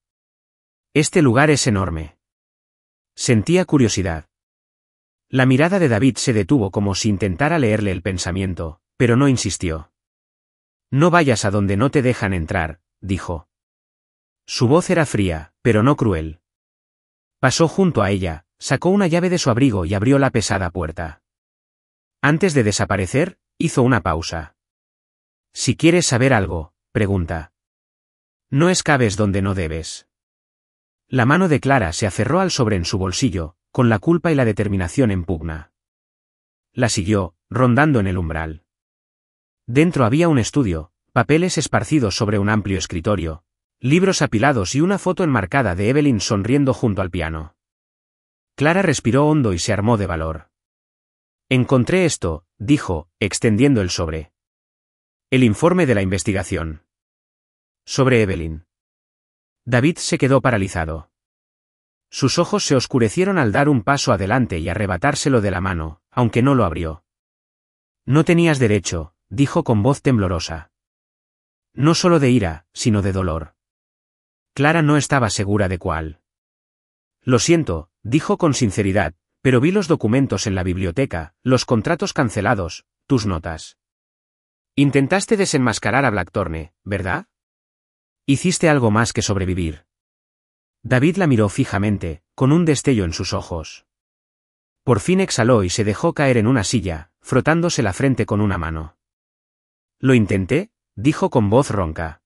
Este lugar es enorme. Sentía curiosidad. La mirada de David se detuvo como si intentara leerle el pensamiento, pero no insistió. No vayas a donde no te dejan entrar, dijo. Su voz era fría, pero no cruel. Pasó junto a ella, sacó una llave de su abrigo y abrió la pesada puerta. Antes de desaparecer, hizo una pausa. Si quieres saber algo, pregunta. No escabes donde no debes. La mano de Clara se aferró al sobre en su bolsillo, con la culpa y la determinación en pugna. La siguió, rondando en el umbral. Dentro había un estudio, papeles esparcidos sobre un amplio escritorio, libros apilados y una foto enmarcada de Evelyn sonriendo junto al piano. Clara respiró hondo y se armó de valor. Encontré esto, dijo, extendiendo el sobre. El informe de la investigación. Sobre Evelyn. David se quedó paralizado. Sus ojos se oscurecieron al dar un paso adelante y arrebatárselo de la mano, aunque no lo abrió. No tenías derecho, dijo con voz temblorosa. No solo de ira, sino de dolor. Clara no estaba segura de cuál. Lo siento, dijo con sinceridad, pero vi los documentos en la biblioteca, los contratos cancelados, tus notas. Intentaste desenmascarar a Blackthorne, ¿verdad? Hiciste algo más que sobrevivir. David la miró fijamente, con un destello en sus ojos. Por fin exhaló y se dejó caer en una silla, frotándose la frente con una mano. Lo intenté, dijo con voz ronca.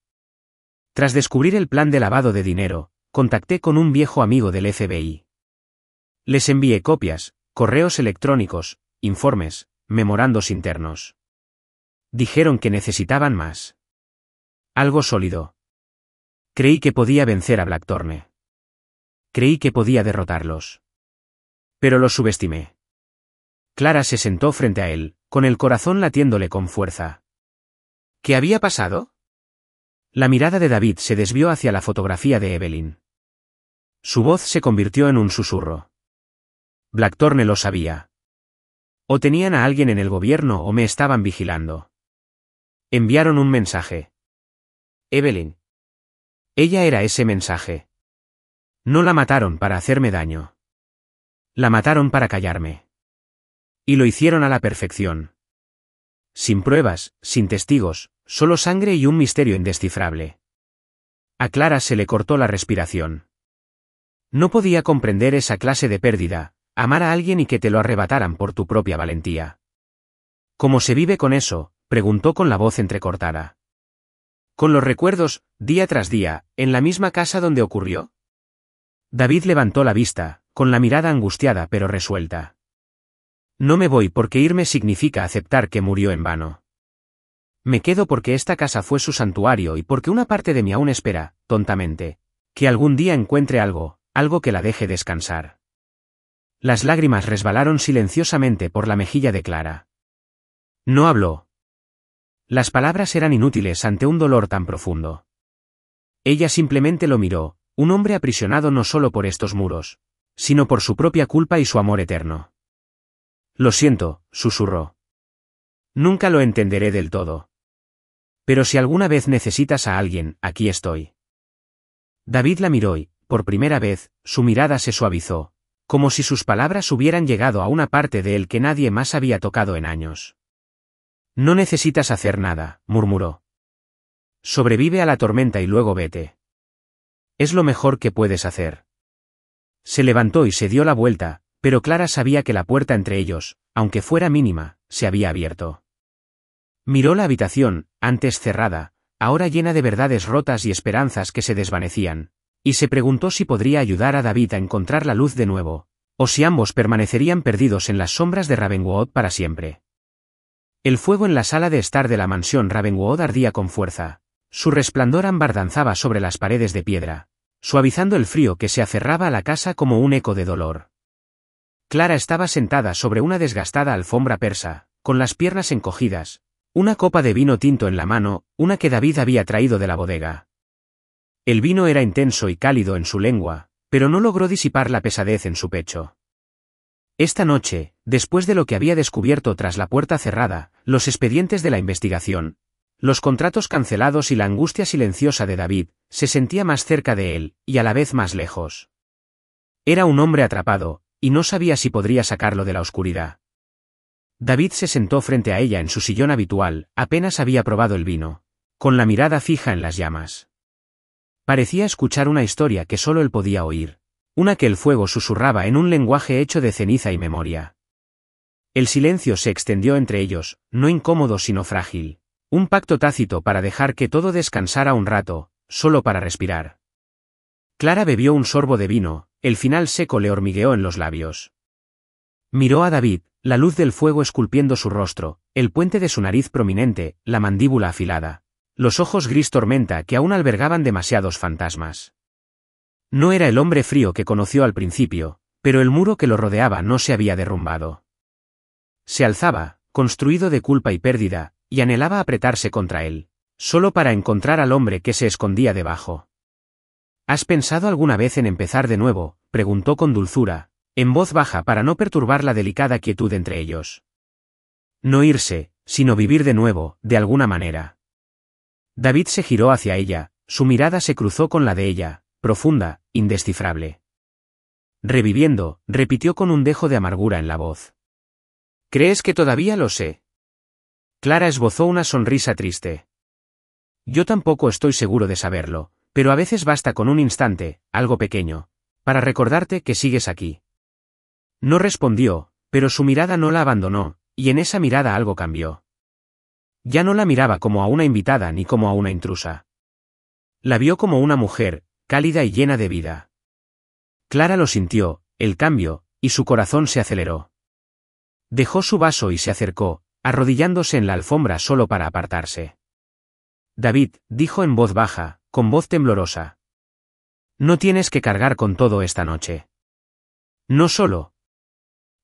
Tras descubrir el plan de lavado de dinero, contacté con un viejo amigo del FBI. Les envié copias, correos electrónicos, informes, memorandos internos. Dijeron que necesitaban más. Algo sólido. Creí que podía vencer a Blackthorne. Creí que podía derrotarlos. Pero los subestimé. Clara se sentó frente a él, con el corazón latiéndole con fuerza. ¿Qué había pasado? La mirada de David se desvió hacia la fotografía de Evelyn. Su voz se convirtió en un susurro. Blackthorne lo sabía. O tenían a alguien en el gobierno o me estaban vigilando. Enviaron un mensaje. Evelyn. Ella era ese mensaje. No la mataron para hacerme daño. La mataron para callarme. Y lo hicieron a la perfección. Sin pruebas, sin testigos, solo sangre y un misterio indescifrable. A Clara se le cortó la respiración. No podía comprender esa clase de pérdida, amar a alguien y que te lo arrebataran por tu propia valentía. ¿Cómo se vive con eso?, preguntó con la voz entrecortada. Con los recuerdos, día tras día, en la misma casa donde ocurrió. David levantó la vista, con la mirada angustiada pero resuelta. No me voy porque irme significa aceptar que murió en vano. Me quedo porque esta casa fue su santuario y porque una parte de mí aún espera, tontamente, que algún día encuentre algo que la deje descansar. Las lágrimas resbalaron silenciosamente por la mejilla de Clara. No habló. Las palabras eran inútiles ante un dolor tan profundo. Ella simplemente lo miró, un hombre aprisionado no solo por estos muros, sino por su propia culpa y su amor eterno. Lo siento, susurró. Nunca lo entenderé del todo. Pero si alguna vez necesitas a alguien, aquí estoy. David la miró y, por primera vez, su mirada se suavizó, como si sus palabras hubieran llegado a una parte de él que nadie más había tocado en años. No necesitas hacer nada, murmuró. Sobrevive a la tormenta y luego vete. Es lo mejor que puedes hacer. Se levantó y se dio la vuelta, pero Clara sabía que la puerta entre ellos, aunque fuera mínima, se había abierto. Miró la habitación, antes cerrada, ahora llena de verdades rotas y esperanzas que se desvanecían, y se preguntó si podría ayudar a David a encontrar la luz de nuevo, o si ambos permanecerían perdidos en las sombras de Ravenwood para siempre. El fuego en la sala de estar de la mansión Ravenwood ardía con fuerza, su resplandor ámbar danzaba sobre las paredes de piedra, suavizando el frío que se aferraba a la casa como un eco de dolor. Clara estaba sentada sobre una desgastada alfombra persa, con las piernas encogidas, una copa de vino tinto en la mano, una que David había traído de la bodega. El vino era intenso y cálido en su lengua, pero no logró disipar la pesadez en su pecho. Esta noche, después de lo que había descubierto tras la puerta cerrada, los expedientes de la investigación, los contratos cancelados y la angustia silenciosa de David, se sentía más cerca de él, y a la vez más lejos. Era un hombre atrapado, y no sabía si podría sacarlo de la oscuridad. David se sentó frente a ella en su sillón habitual, apenas había probado el vino, con la mirada fija en las llamas. Parecía escuchar una historia que solo él podía oír, una que el fuego susurraba en un lenguaje hecho de ceniza y memoria. El silencio se extendió entre ellos, no incómodo sino frágil, un pacto tácito para dejar que todo descansara un rato, solo para respirar. Clara bebió un sorbo de vino, el final seco le hormigueó en los labios. Miró a David, la luz del fuego esculpiendo su rostro, el puente de su nariz prominente, la mandíbula afilada, los ojos gris tormenta que aún albergaban demasiados fantasmas. No era el hombre frío que conoció al principio, pero el muro que lo rodeaba no se había derrumbado. Se alzaba, construido de culpa y pérdida, y anhelaba apretarse contra él, solo para encontrar al hombre que se escondía debajo. ¿Has pensado alguna vez en empezar de nuevo?, preguntó con dulzura, en voz baja para no perturbar la delicada quietud entre ellos. No irse, sino vivir de nuevo, de alguna manera. David se giró hacia ella, su mirada se cruzó con la de ella, profunda, indescifrable. Reviviendo, repitió con un dejo de amargura en la voz. ¿Crees que todavía lo sé? Clara esbozó una sonrisa triste. Yo tampoco estoy seguro de saberlo, pero a veces basta con un instante, algo pequeño, para recordarte que sigues aquí. No respondió, pero su mirada no la abandonó, y en esa mirada algo cambió. Ya no la miraba como a una invitada ni como a una intrusa. La vio como una mujer, cálida y llena de vida. Clara lo sintió, el cambio, y su corazón se aceleró. Dejó su vaso y se acercó, arrodillándose en la alfombra solo para apartarse. David, dijo en voz baja, con voz temblorosa. No tienes que cargar con todo esta noche. No solo.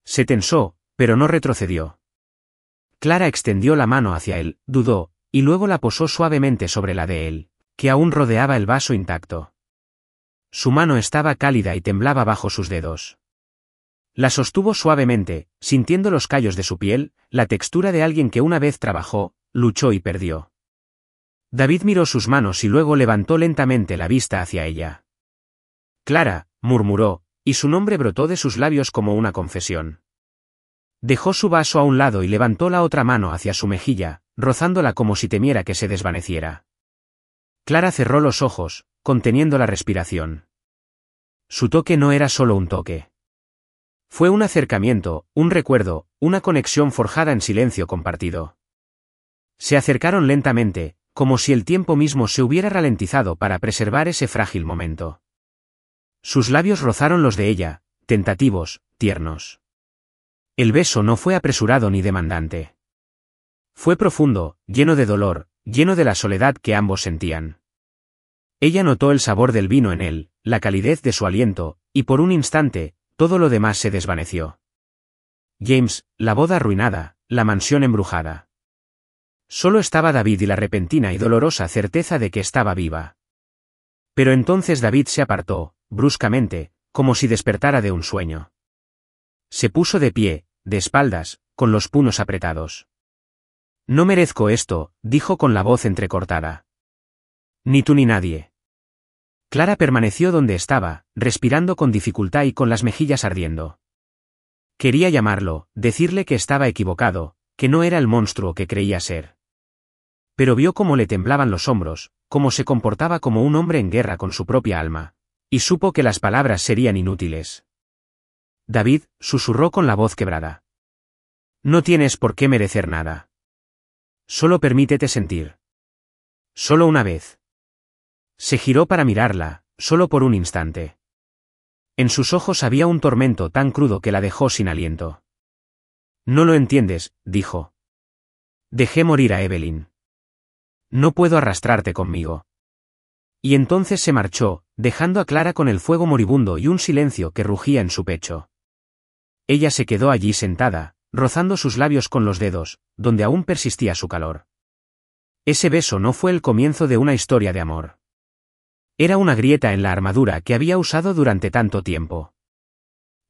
Se tensó, pero no retrocedió. Clara extendió la mano hacia él, dudó, y luego la posó suavemente sobre la de él, que aún rodeaba el vaso intacto. Su mano estaba cálida y temblaba bajo sus dedos. La sostuvo suavemente, sintiendo los callos de su piel, la textura de alguien que una vez trabajó, luchó y perdió. David miró sus manos y luego levantó lentamente la vista hacia ella. Clara, murmuró, y su nombre brotó de sus labios como una confesión. Dejó su vaso a un lado y levantó la otra mano hacia su mejilla, rozándola como si temiera que se desvaneciera. Clara cerró los ojos, conteniendo la respiración. Su toque no era solo un toque. Fue un acercamiento, un recuerdo, una conexión forjada en silencio compartido. Se acercaron lentamente, como si el tiempo mismo se hubiera ralentizado para preservar ese frágil momento. Sus labios rozaron los de ella, tentativos, tiernos. El beso no fue apresurado ni demandante. Fue profundo, lleno de dolor, lleno de la soledad que ambos sentían. Ella notó el sabor del vino en él, la calidez de su aliento, y por un instante, todo lo demás se desvaneció. James, la boda arruinada, la mansión embrujada. Solo estaba David y la repentina y dolorosa certeza de que estaba viva. Pero entonces David se apartó, bruscamente, como si despertara de un sueño. Se puso de pie, de espaldas, con los puños apretados. No merezco esto, dijo con la voz entrecortada. Ni tú ni nadie. Clara permaneció donde estaba, respirando con dificultad y con las mejillas ardiendo. Quería llamarlo, decirle que estaba equivocado, que no era el monstruo que creía ser. Pero vio cómo le temblaban los hombros, cómo se comportaba como un hombre en guerra con su propia alma, y supo que las palabras serían inútiles. David, susurró con la voz quebrada. No tienes por qué merecer nada. Solo permítete sentir. Solo una vez. Se giró para mirarla, solo por un instante. En sus ojos había un tormento tan crudo que la dejó sin aliento. No lo entiendes, dijo. Dejé morir a Evelyn. No puedo arrastrarte conmigo. Y entonces se marchó, dejando a Clara con el fuego moribundo y un silencio que rugía en su pecho. Ella se quedó allí sentada, rozando sus labios con los dedos, donde aún persistía su calor. Ese beso no fue el comienzo de una historia de amor. Era una grieta en la armadura que había usado durante tanto tiempo.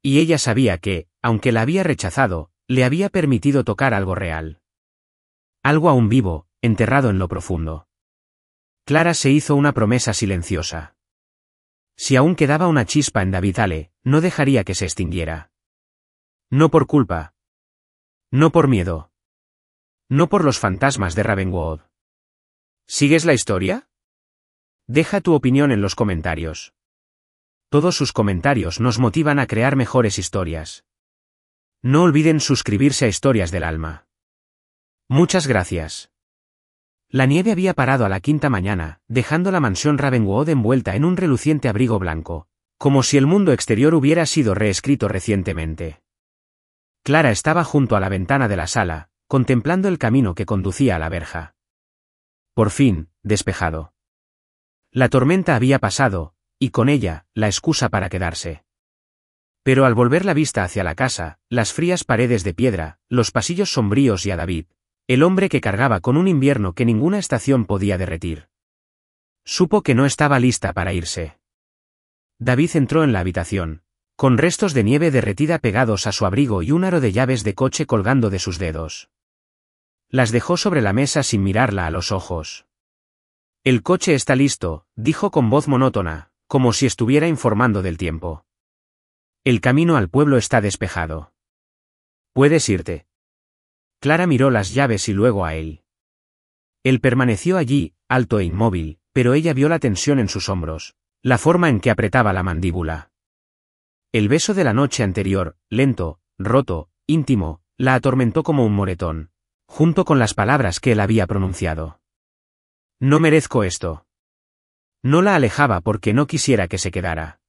Y ella sabía que, aunque la había rechazado, le había permitido tocar algo real. Algo aún vivo, enterrado en lo profundo. Clara se hizo una promesa silenciosa. Si aún quedaba una chispa en David Ale, no dejaría que se extinguiera. No por culpa. No por miedo. No por los fantasmas de Ravenwood. ¿Sigues la historia? Deja tu opinión en los comentarios. Todos sus comentarios nos motivan a crear mejores historias. No olviden suscribirse a Historias del Alma. Muchas gracias. La nieve había parado a la quinta mañana, dejando la mansión Ravenwood envuelta en un reluciente abrigo blanco, como si el mundo exterior hubiera sido reescrito recientemente. Clara estaba junto a la ventana de la sala, contemplando el camino que conducía a la verja. Por fin, despejado. La tormenta había pasado, y con ella, la excusa para quedarse. Pero al volver la vista hacia la casa, las frías paredes de piedra, los pasillos sombríos y a David, el hombre que cargaba con un invierno que ninguna estación podía derretir. Supo que no estaba lista para irse. David entró en la habitación, con restos de nieve derretida pegados a su abrigo y un aro de llaves de coche colgando de sus dedos. Las dejó sobre la mesa sin mirarla a los ojos. El coche está listo, dijo con voz monótona, como si estuviera informando del tiempo. El camino al pueblo está despejado. Puedes irte. Clara miró las llaves y luego a él. Él permaneció allí, alto e inmóvil, pero ella vio la tensión en sus hombros, la forma en que apretaba la mandíbula. El beso de la noche anterior, lento, roto, íntimo, la atormentó como un moretón, junto con las palabras que él había pronunciado. No merezco esto. No la alejaba porque no quisiera que se quedara.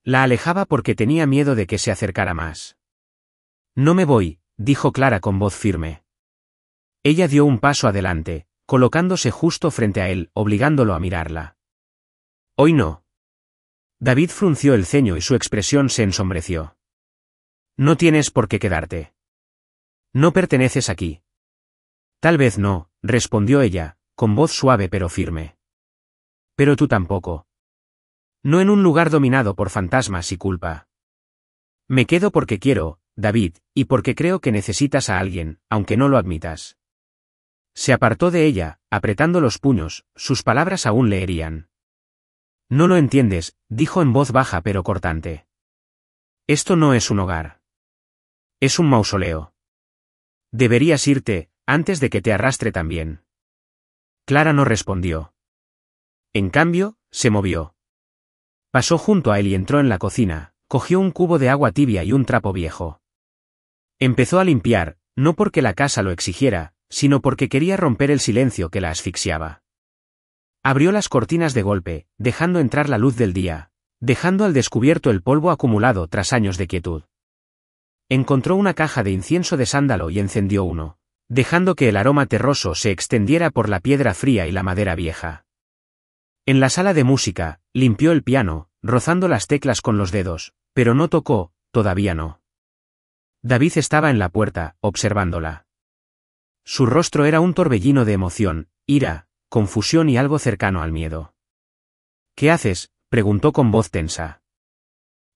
La alejaba porque tenía miedo de que se acercara más. No me voy, dijo Clara con voz firme. Ella dio un paso adelante, colocándose justo frente a él, obligándolo a mirarla. Hoy no. David frunció el ceño y su expresión se ensombreció. No tienes por qué quedarte. No perteneces aquí. Tal vez no, respondió ella, con voz suave pero firme. Pero tú tampoco. No en un lugar dominado por fantasmas y culpa. Me quedo porque quiero, David, y porque creo que necesitas a alguien, aunque no lo admitas. Se apartó de ella, apretando los puños, sus palabras aún le herían. No lo entiendes, dijo en voz baja pero cortante. Esto no es un hogar. Es un mausoleo. Deberías irte, antes de que te arrastre también. Clara no respondió. En cambio, se movió. Pasó junto a él y entró en la cocina, cogió un cubo de agua tibia y un trapo viejo. Empezó a limpiar, no porque la casa lo exigiera, sino porque quería romper el silencio que la asfixiaba. Abrió las cortinas de golpe, dejando entrar la luz del día, dejando al descubierto el polvo acumulado tras años de quietud. Encontró una caja de incienso de sándalo y encendió uno, dejando que el aroma terroso se extendiera por la piedra fría y la madera vieja. En la sala de música, limpió el piano, rozando las teclas con los dedos, pero no tocó, todavía no. David estaba en la puerta, observándola. Su rostro era un torbellino de emoción, ira, confusión y algo cercano al miedo. ¿Qué haces?, preguntó con voz tensa.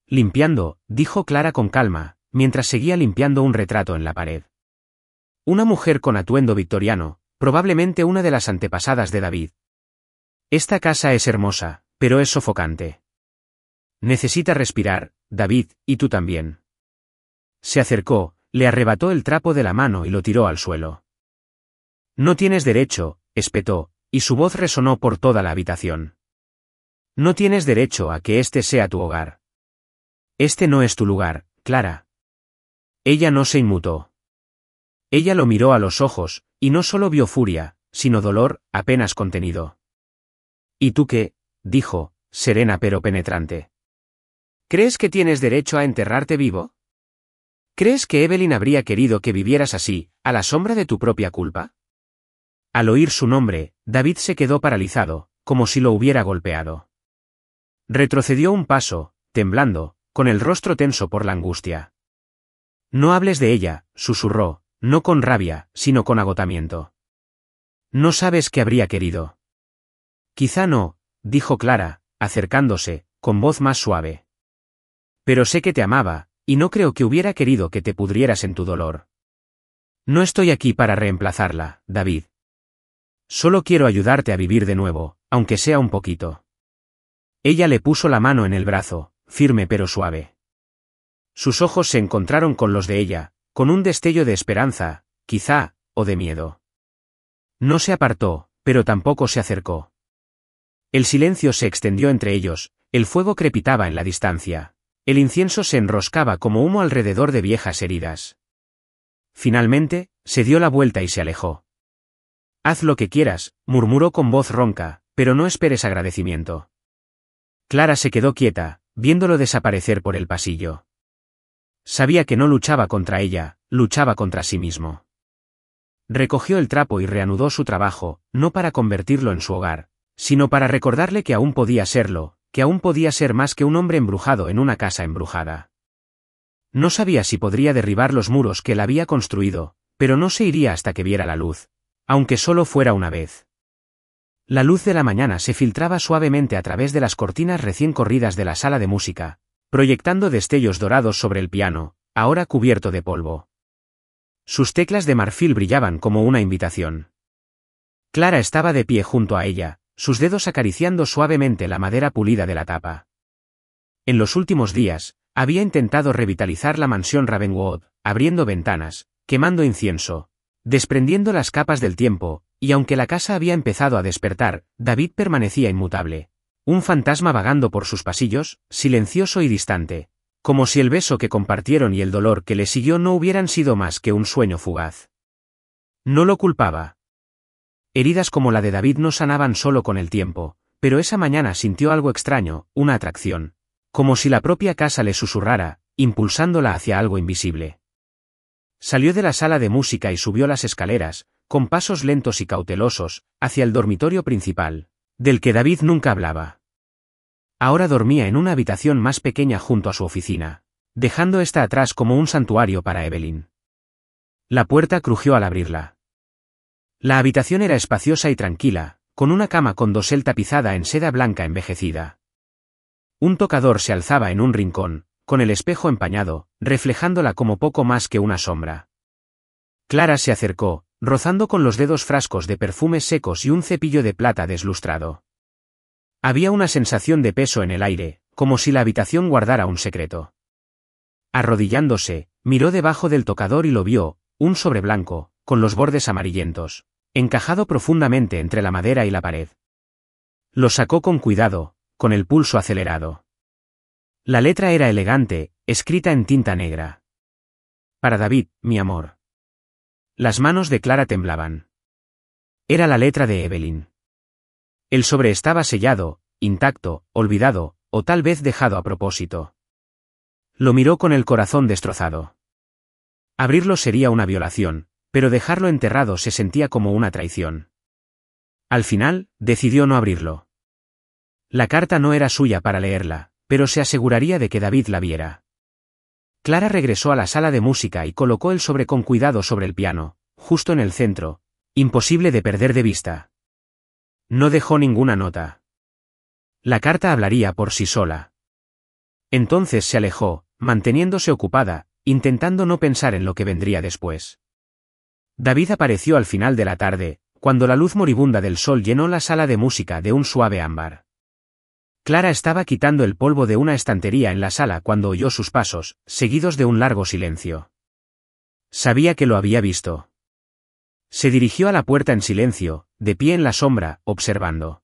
Limpiando, dijo Clara con calma, mientras seguía limpiando un retrato en la pared. Una mujer con atuendo victoriano, probablemente una de las antepasadas de David. Esta casa es hermosa, pero es sofocante. Necesita respirar, David, y tú también. Se acercó, le arrebató el trapo de la mano y lo tiró al suelo. No tienes derecho, espetó, y su voz resonó por toda la habitación. No tienes derecho a que este sea tu hogar. Este no es tu lugar, Clara. Ella no se inmutó. Ella lo miró a los ojos, y no solo vio furia, sino dolor, apenas contenido. ¿Y tú qué?, dijo, serena pero penetrante. ¿Crees que tienes derecho a enterrarte vivo? ¿Crees que Evelyn habría querido que vivieras así, a la sombra de tu propia culpa? Al oír su nombre, David se quedó paralizado, como si lo hubiera golpeado. Retrocedió un paso, temblando, con el rostro tenso por la angustia. No hables de ella, susurró, no con rabia, sino con agotamiento. No sabes qué habría querido. Quizá no, dijo Clara, acercándose, con voz más suave. Pero sé que te amaba, y no creo que hubiera querido que te pudrieras en tu dolor. No estoy aquí para reemplazarla, David. Solo quiero ayudarte a vivir de nuevo, aunque sea un poquito. Ella le puso la mano en el brazo, firme pero suave. Sus ojos se encontraron con los de ella, con un destello de esperanza, quizá, o de miedo. No se apartó, pero tampoco se acercó. El silencio se extendió entre ellos, el fuego crepitaba en la distancia. El incienso se enroscaba como humo alrededor de viejas heridas. Finalmente, se dio la vuelta y se alejó. Haz lo que quieras, murmuró con voz ronca, pero no esperes agradecimiento. Clara se quedó quieta, viéndolo desaparecer por el pasillo. Sabía que no luchaba contra ella, luchaba contra sí mismo. Recogió el trapo y reanudó su trabajo, no para convertirlo en su hogar, sino para recordarle que aún podía serlo, que aún podía ser más que un hombre embrujado en una casa embrujada. No sabía si podría derribar los muros que él había construido, pero no se iría hasta que viera la luz, aunque solo fuera una vez. La luz de la mañana se filtraba suavemente a través de las cortinas recién corridas de la sala de música, proyectando destellos dorados sobre el piano, ahora cubierto de polvo. Sus teclas de marfil brillaban como una invitación. Clara estaba de pie junto a ella, sus dedos acariciando suavemente la madera pulida de la tapa. En los últimos días, había intentado revitalizar la mansión Ravenwood, abriendo ventanas, quemando incienso, desprendiendo las capas del tiempo, y aunque la casa había empezado a despertar, David permanecía inmutable. Un fantasma vagando por sus pasillos, silencioso y distante, como si el beso que compartieron y el dolor que le siguió no hubieran sido más que un sueño fugaz. No lo culpaba. Heridas como la de David no sanaban solo con el tiempo, pero esa mañana sintió algo extraño, una atracción, como si la propia casa le susurrara, impulsándola hacia algo invisible. Salió de la sala de música y subió las escaleras, con pasos lentos y cautelosos, hacia el dormitorio principal, del que David nunca hablaba. Ahora dormía en una habitación más pequeña junto a su oficina, dejando esta atrás como un santuario para Evelyn. La puerta crujió al abrirla. La habitación era espaciosa y tranquila, con una cama con dosel tapizada en seda blanca envejecida. Un tocador se alzaba en un rincón, con el espejo empañado, reflejándola como poco más que una sombra. Clara se acercó, rozando con los dedos frascos de perfumes secos y un cepillo de plata deslustrado. Había una sensación de peso en el aire, como si la habitación guardara un secreto. Arrodillándose, miró debajo del tocador y lo vio, un sobre blanco, con los bordes amarillentos, encajado profundamente entre la madera y la pared. Lo sacó con cuidado, con el pulso acelerado. La letra era elegante, escrita en tinta negra. Para David, mi amor. Las manos de Clara temblaban. Era la letra de Evelyn. El sobre estaba sellado, intacto, olvidado, o tal vez dejado a propósito. Lo miró con el corazón destrozado. Abrirlo sería una violación, pero dejarlo enterrado se sentía como una traición. Al final, decidió no abrirlo. La carta no era suya para leerla, pero se aseguraría de que David la viera. Clara regresó a la sala de música y colocó el sobre con cuidado sobre el piano, justo en el centro, imposible de perder de vista. No dejó ninguna nota. La carta hablaría por sí sola. Entonces se alejó, manteniéndose ocupada, intentando no pensar en lo que vendría después. David apareció al final de la tarde, cuando la luz moribunda del sol llenó la sala de música de un suave ámbar. Clara estaba quitando el polvo de una estantería en la sala cuando oyó sus pasos, seguidos de un largo silencio. Sabía que lo había visto. Se dirigió a la puerta en silencio, de pie en la sombra, observando.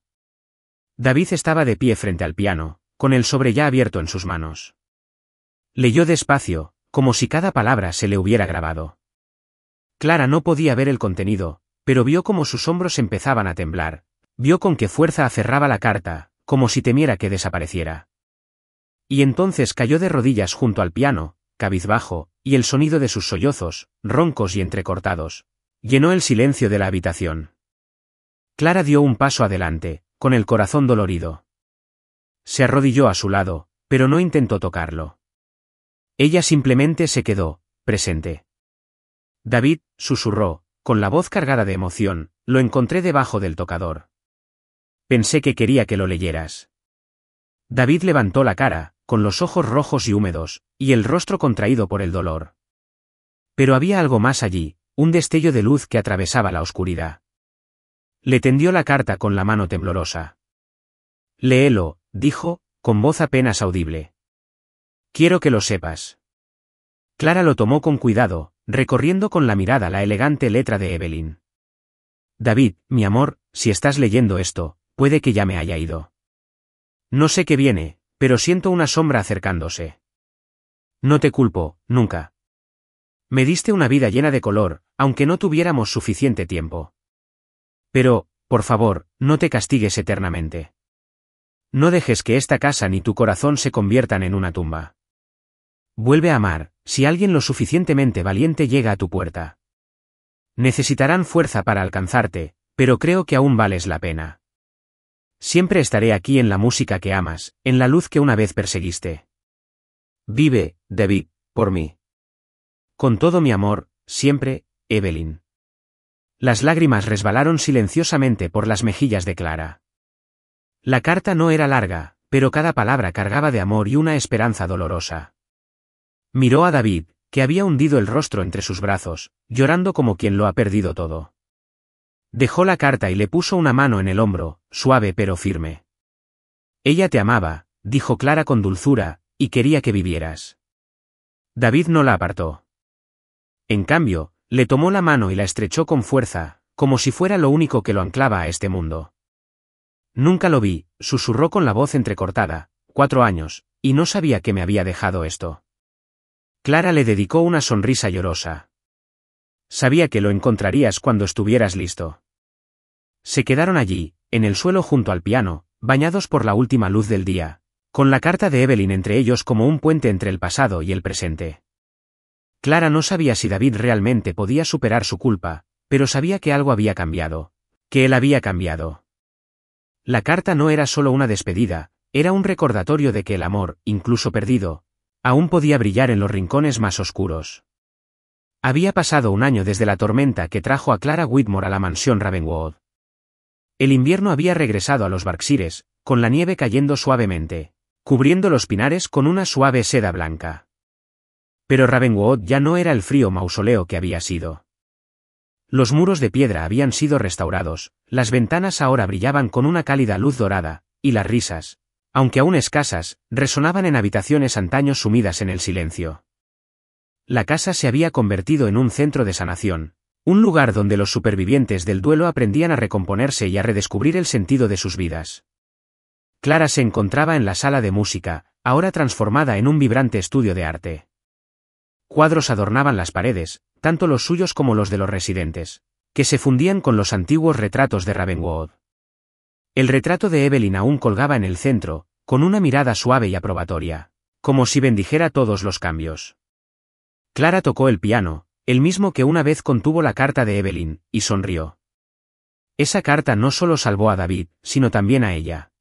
David estaba de pie frente al piano, con el sobre ya abierto en sus manos. Leyó despacio, como si cada palabra se le hubiera grabado. Clara no podía ver el contenido, pero vio cómo sus hombros empezaban a temblar, vio con qué fuerza aferraba la carta, como si temiera que desapareciera. Y entonces cayó de rodillas junto al piano, cabizbajo, y el sonido de sus sollozos, roncos y entrecortados, llenó el silencio de la habitación. Clara dio un paso adelante, con el corazón dolorido. Se arrodilló a su lado, pero no intentó tocarlo. Ella simplemente se quedó, presente. David, susurró, con la voz cargada de emoción, lo encontré debajo del tocador. Pensé que quería que lo leyeras. David levantó la cara, con los ojos rojos y húmedos, y el rostro contraído por el dolor. Pero había algo más allí, un destello de luz que atravesaba la oscuridad. Le tendió la carta con la mano temblorosa. Léelo, dijo, con voz apenas audible. Quiero que lo sepas. Clara lo tomó con cuidado, recorriendo con la mirada la elegante letra de Evelyn. David, mi amor, si estás leyendo esto, puede que ya me haya ido. No sé qué viene, pero siento una sombra acercándose. No te culpo, nunca. Me diste una vida llena de color, aunque no tuviéramos suficiente tiempo. Pero, por favor, no te castigues eternamente. No dejes que esta casa ni tu corazón se conviertan en una tumba. Vuelve a amar, si alguien lo suficientemente valiente llega a tu puerta. Necesitarán fuerza para alcanzarte, pero creo que aún vales la pena. Siempre estaré aquí en la música que amas, en la luz que una vez perseguiste. Vive, David, por mí. Con todo mi amor, siempre, Evelyn. Las lágrimas resbalaron silenciosamente por las mejillas de Clara. La carta no era larga, pero cada palabra cargaba de amor y una esperanza dolorosa. Miró a David, que había hundido el rostro entre sus brazos, llorando como quien lo ha perdido todo. Dejó la carta y le puso una mano en el hombro, suave pero firme. Ella te amaba, dijo Clara con dulzura, y quería que vivieras. David no la apartó. En cambio, le tomó la mano y la estrechó con fuerza, como si fuera lo único que lo anclaba a este mundo. Nunca lo vi, susurró con la voz entrecortada, 4 años, y no sabía que me había dejado esto. Clara le dedicó una sonrisa llorosa. Sabía que lo encontrarías cuando estuvieras listo. Se quedaron allí, en el suelo junto al piano, bañados por la última luz del día, con la carta de Evelyn entre ellos como un puente entre el pasado y el presente. Clara no sabía si David realmente podía superar su culpa, pero sabía que algo había cambiado, que él había cambiado. La carta no era solo una despedida, era un recordatorio de que el amor, incluso perdido, aún podía brillar en los rincones más oscuros. Había pasado un año desde la tormenta que trajo a Clara Whitmore a la mansión Ravenwood. El invierno había regresado a los Berkshires, con la nieve cayendo suavemente, cubriendo los pinares con una suave seda blanca. Pero Ravenwood ya no era el frío mausoleo que había sido. Los muros de piedra habían sido restaurados, las ventanas ahora brillaban con una cálida luz dorada, y las risas, aunque aún escasas, resonaban en habitaciones antaño sumidas en el silencio. La casa se había convertido en un centro de sanación, un lugar donde los supervivientes del duelo aprendían a recomponerse y a redescubrir el sentido de sus vidas. Clara se encontraba en la sala de música, ahora transformada en un vibrante estudio de arte. Cuadros adornaban las paredes, tanto los suyos como los de los residentes, que se fundían con los antiguos retratos de Ravenwood. El retrato de Evelyn aún colgaba en el centro, con una mirada suave y aprobatoria, como si bendijera todos los cambios. Clara tocó el piano, el mismo que una vez contuvo la carta de Evelyn, y sonrió. Esa carta no solo salvó a David, sino también a ella.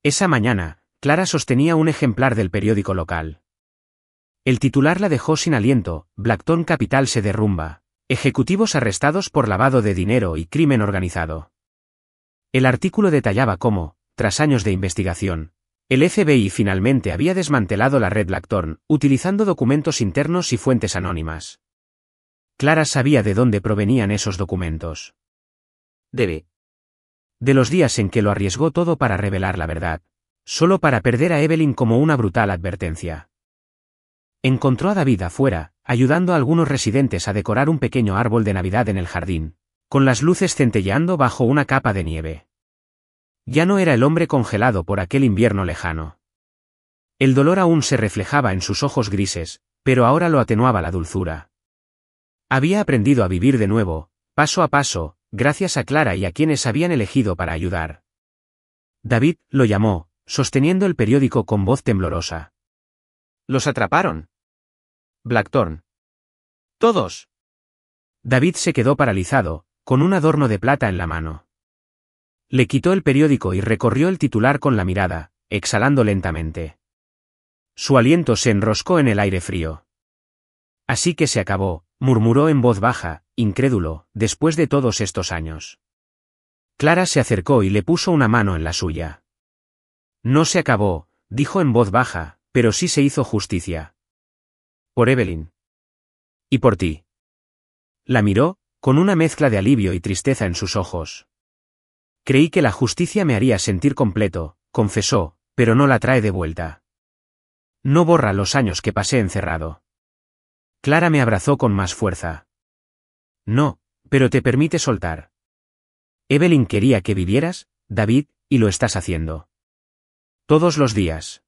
Esa mañana, Clara sostenía un ejemplar del periódico local. El titular la dejó sin aliento: Blackton Capital se derrumba. Ejecutivos arrestados por lavado de dinero y crimen organizado. El artículo detallaba cómo, tras años de investigación, el FBI finalmente había desmantelado la red Blackthorn, utilizando documentos internos y fuentes anónimas. Clara sabía de dónde provenían esos documentos. De los días en que lo arriesgó todo para revelar la verdad, solo para perder a Evelyn como una brutal advertencia. Encontró a David afuera, ayudando a algunos residentes a decorar un pequeño árbol de Navidad en el jardín, con las luces centelleando bajo una capa de nieve. Ya no era el hombre congelado por aquel invierno lejano. El dolor aún se reflejaba en sus ojos grises, pero ahora lo atenuaba la dulzura. Había aprendido a vivir de nuevo, paso a paso, gracias a Clara y a quienes habían elegido para ayudar. David lo llamó, sosteniendo el periódico con voz temblorosa. «Los atraparon. Blackthorn. Todos». David se quedó paralizado, con un adorno de plata en la mano. Le quitó el periódico y recorrió el titular con la mirada, exhalando lentamente. Su aliento se enroscó en el aire frío. «Así que se acabó», murmuró en voz baja, incrédulo, después de todos estos años. Clara se acercó y le puso una mano en la suya. «No se acabó», dijo en voz baja, «pero sí se hizo justicia. Por Evelyn. Y por ti». La miró, con una mezcla de alivio y tristeza en sus ojos. «Creí que la justicia me haría sentir completo», confesó, «pero no la trae de vuelta. No borra los años que pasé encerrado». Clara me abrazó con más fuerza. «No, pero te permite soltar. Evelyn quería que vivieras, David, y lo estás haciendo. Todos los días.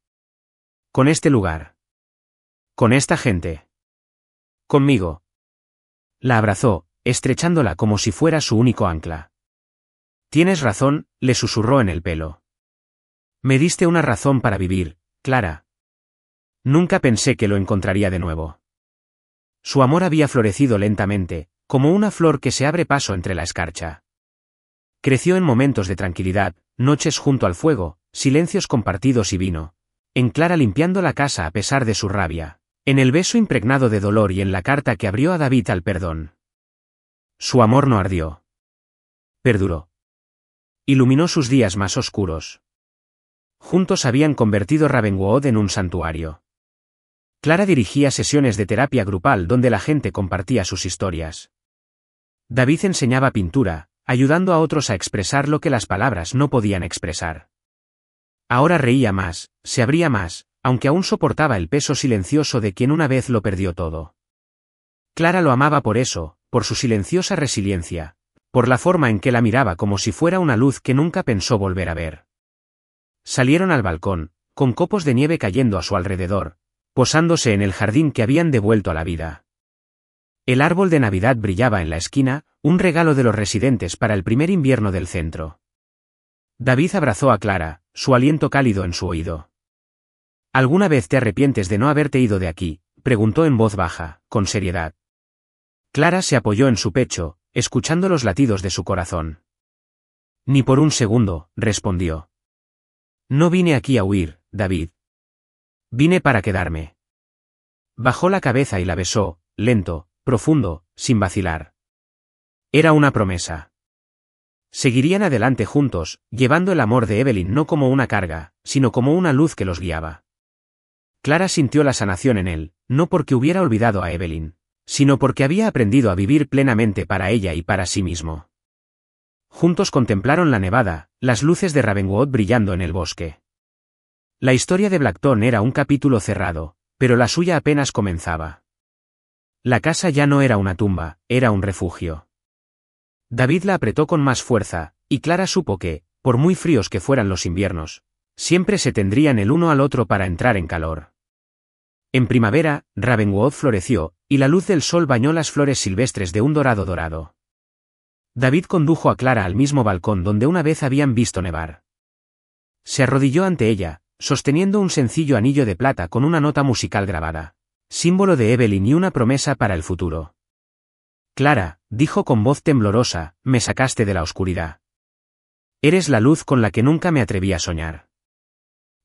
Con este lugar. Con esta gente. Conmigo». La abrazó, estrechándola como si fuera su único ancla. «Tienes razón», le susurró en el pelo. «Me diste una razón para vivir, Clara. Nunca pensé que lo encontraría de nuevo». Su amor había florecido lentamente, como una flor que se abre paso entre la escarcha. Creció en momentos de tranquilidad, noches junto al fuego, silencios compartidos y vino. En Clara limpiando la casa a pesar de su rabia, en el beso impregnado de dolor y en la carta que abrió a David al perdón. Su amor no ardió. Perduró. Iluminó sus días más oscuros. Juntos habían convertido Ravenwood en un santuario. Clara dirigía sesiones de terapia grupal donde la gente compartía sus historias. David enseñaba pintura, ayudando a otros a expresar lo que las palabras no podían expresar. Ahora reía más, se abría más, aunque aún soportaba el peso silencioso de quien una vez lo perdió todo. Clara lo amaba por eso, por su silenciosa resiliencia, por la forma en que la miraba como si fuera una luz que nunca pensó volver a ver. Salieron al balcón, con copos de nieve cayendo a su alrededor, posándose en el jardín que habían devuelto a la vida. El árbol de Navidad brillaba en la esquina, un regalo de los residentes para el primer invierno del centro. David abrazó a Clara, su aliento cálido en su oído. «¿Alguna vez te arrepientes de no haberte ido de aquí?», preguntó en voz baja, con seriedad. Clara se apoyó en su pecho, escuchando los latidos de su corazón. «Ni por un segundo», respondió. «No vine aquí a huir, David. Vine para quedarme». Bajó la cabeza y la besó, lento, profundo, sin vacilar. Era una promesa. Seguirían adelante juntos, llevando el amor de Evelyn no como una carga, sino como una luz que los guiaba. Clara sintió la sanación en él, no porque hubiera olvidado a Evelyn, sino porque había aprendido a vivir plenamente para ella y para sí mismo. Juntos contemplaron la nevada, las luces de Ravenwood brillando en el bosque. La historia de Blackton era un capítulo cerrado, pero la suya apenas comenzaba. La casa ya no era una tumba, era un refugio. David la apretó con más fuerza, y Clara supo que, por muy fríos que fueran los inviernos, siempre se tendrían el uno al otro para entrar en calor. En primavera, Ravenwood floreció, y la luz del sol bañó las flores silvestres de un dorado dorado. David condujo a Clara al mismo balcón donde una vez habían visto nevar. Se arrodilló ante ella, sosteniendo un sencillo anillo de plata con una nota musical grabada, símbolo de Evelyn y una promesa para el futuro. Clara, dijo con voz temblorosa, me sacaste de la oscuridad. Eres la luz con la que nunca me atreví a soñar.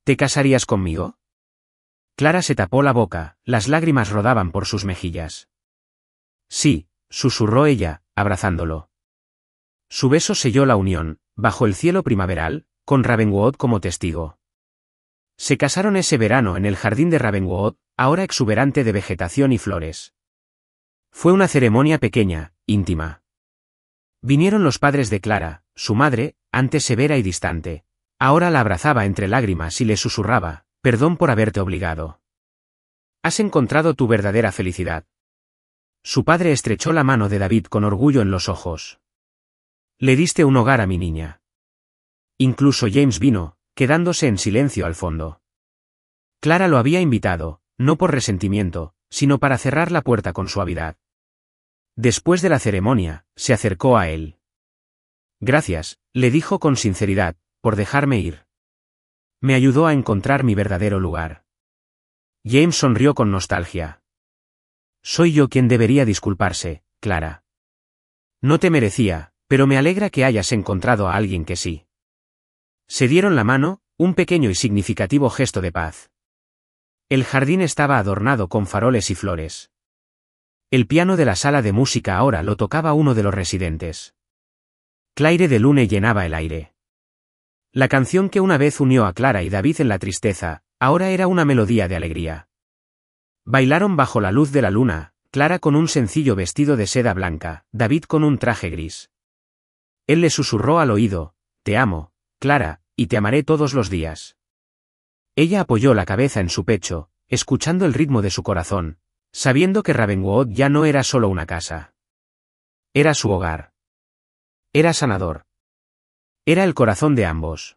¿Te casarías conmigo? Clara se tapó la boca, las lágrimas rodaban por sus mejillas. Sí, susurró ella, abrazándolo. Su beso selló la unión, bajo el cielo primaveral, con Ravenwood como testigo. Se casaron ese verano en el jardín de Ravenwood, ahora exuberante de vegetación y flores. Fue una ceremonia pequeña, íntima. Vinieron los padres de Clara, su madre, antes severa y distante. Ahora la abrazaba entre lágrimas y le susurraba, perdón por haberte obligado. Has encontrado tu verdadera felicidad. Su padre estrechó la mano de David con orgullo en los ojos. Le diste un hogar a mi niña. Incluso James vino, quedándose en silencio al fondo. Clara lo había invitado, no por resentimiento, sino para cerrar la puerta con suavidad. Después de la ceremonia, se acercó a él. Gracias, le dijo con sinceridad, por dejarme ir. Me ayudó a encontrar mi verdadero lugar. James sonrió con nostalgia. Soy yo quien debería disculparse, Clara. No te merecía, pero me alegra que hayas encontrado a alguien que sí. Se dieron la mano, un pequeño y significativo gesto de paz. El jardín estaba adornado con faroles y flores. El piano de la sala de música ahora lo tocaba uno de los residentes. Claire de Lune llenaba el aire. La canción que una vez unió a Clara y David en la tristeza, ahora era una melodía de alegría. Bailaron bajo la luz de la luna, Clara con un sencillo vestido de seda blanca, David con un traje gris. Él le susurró al oído, te amo, Clara, y te amaré todos los días. Ella apoyó la cabeza en su pecho, escuchando el ritmo de su corazón, sabiendo que Ravenwood ya no era solo una casa. Era su hogar. Era sanador. Era el corazón de ambos.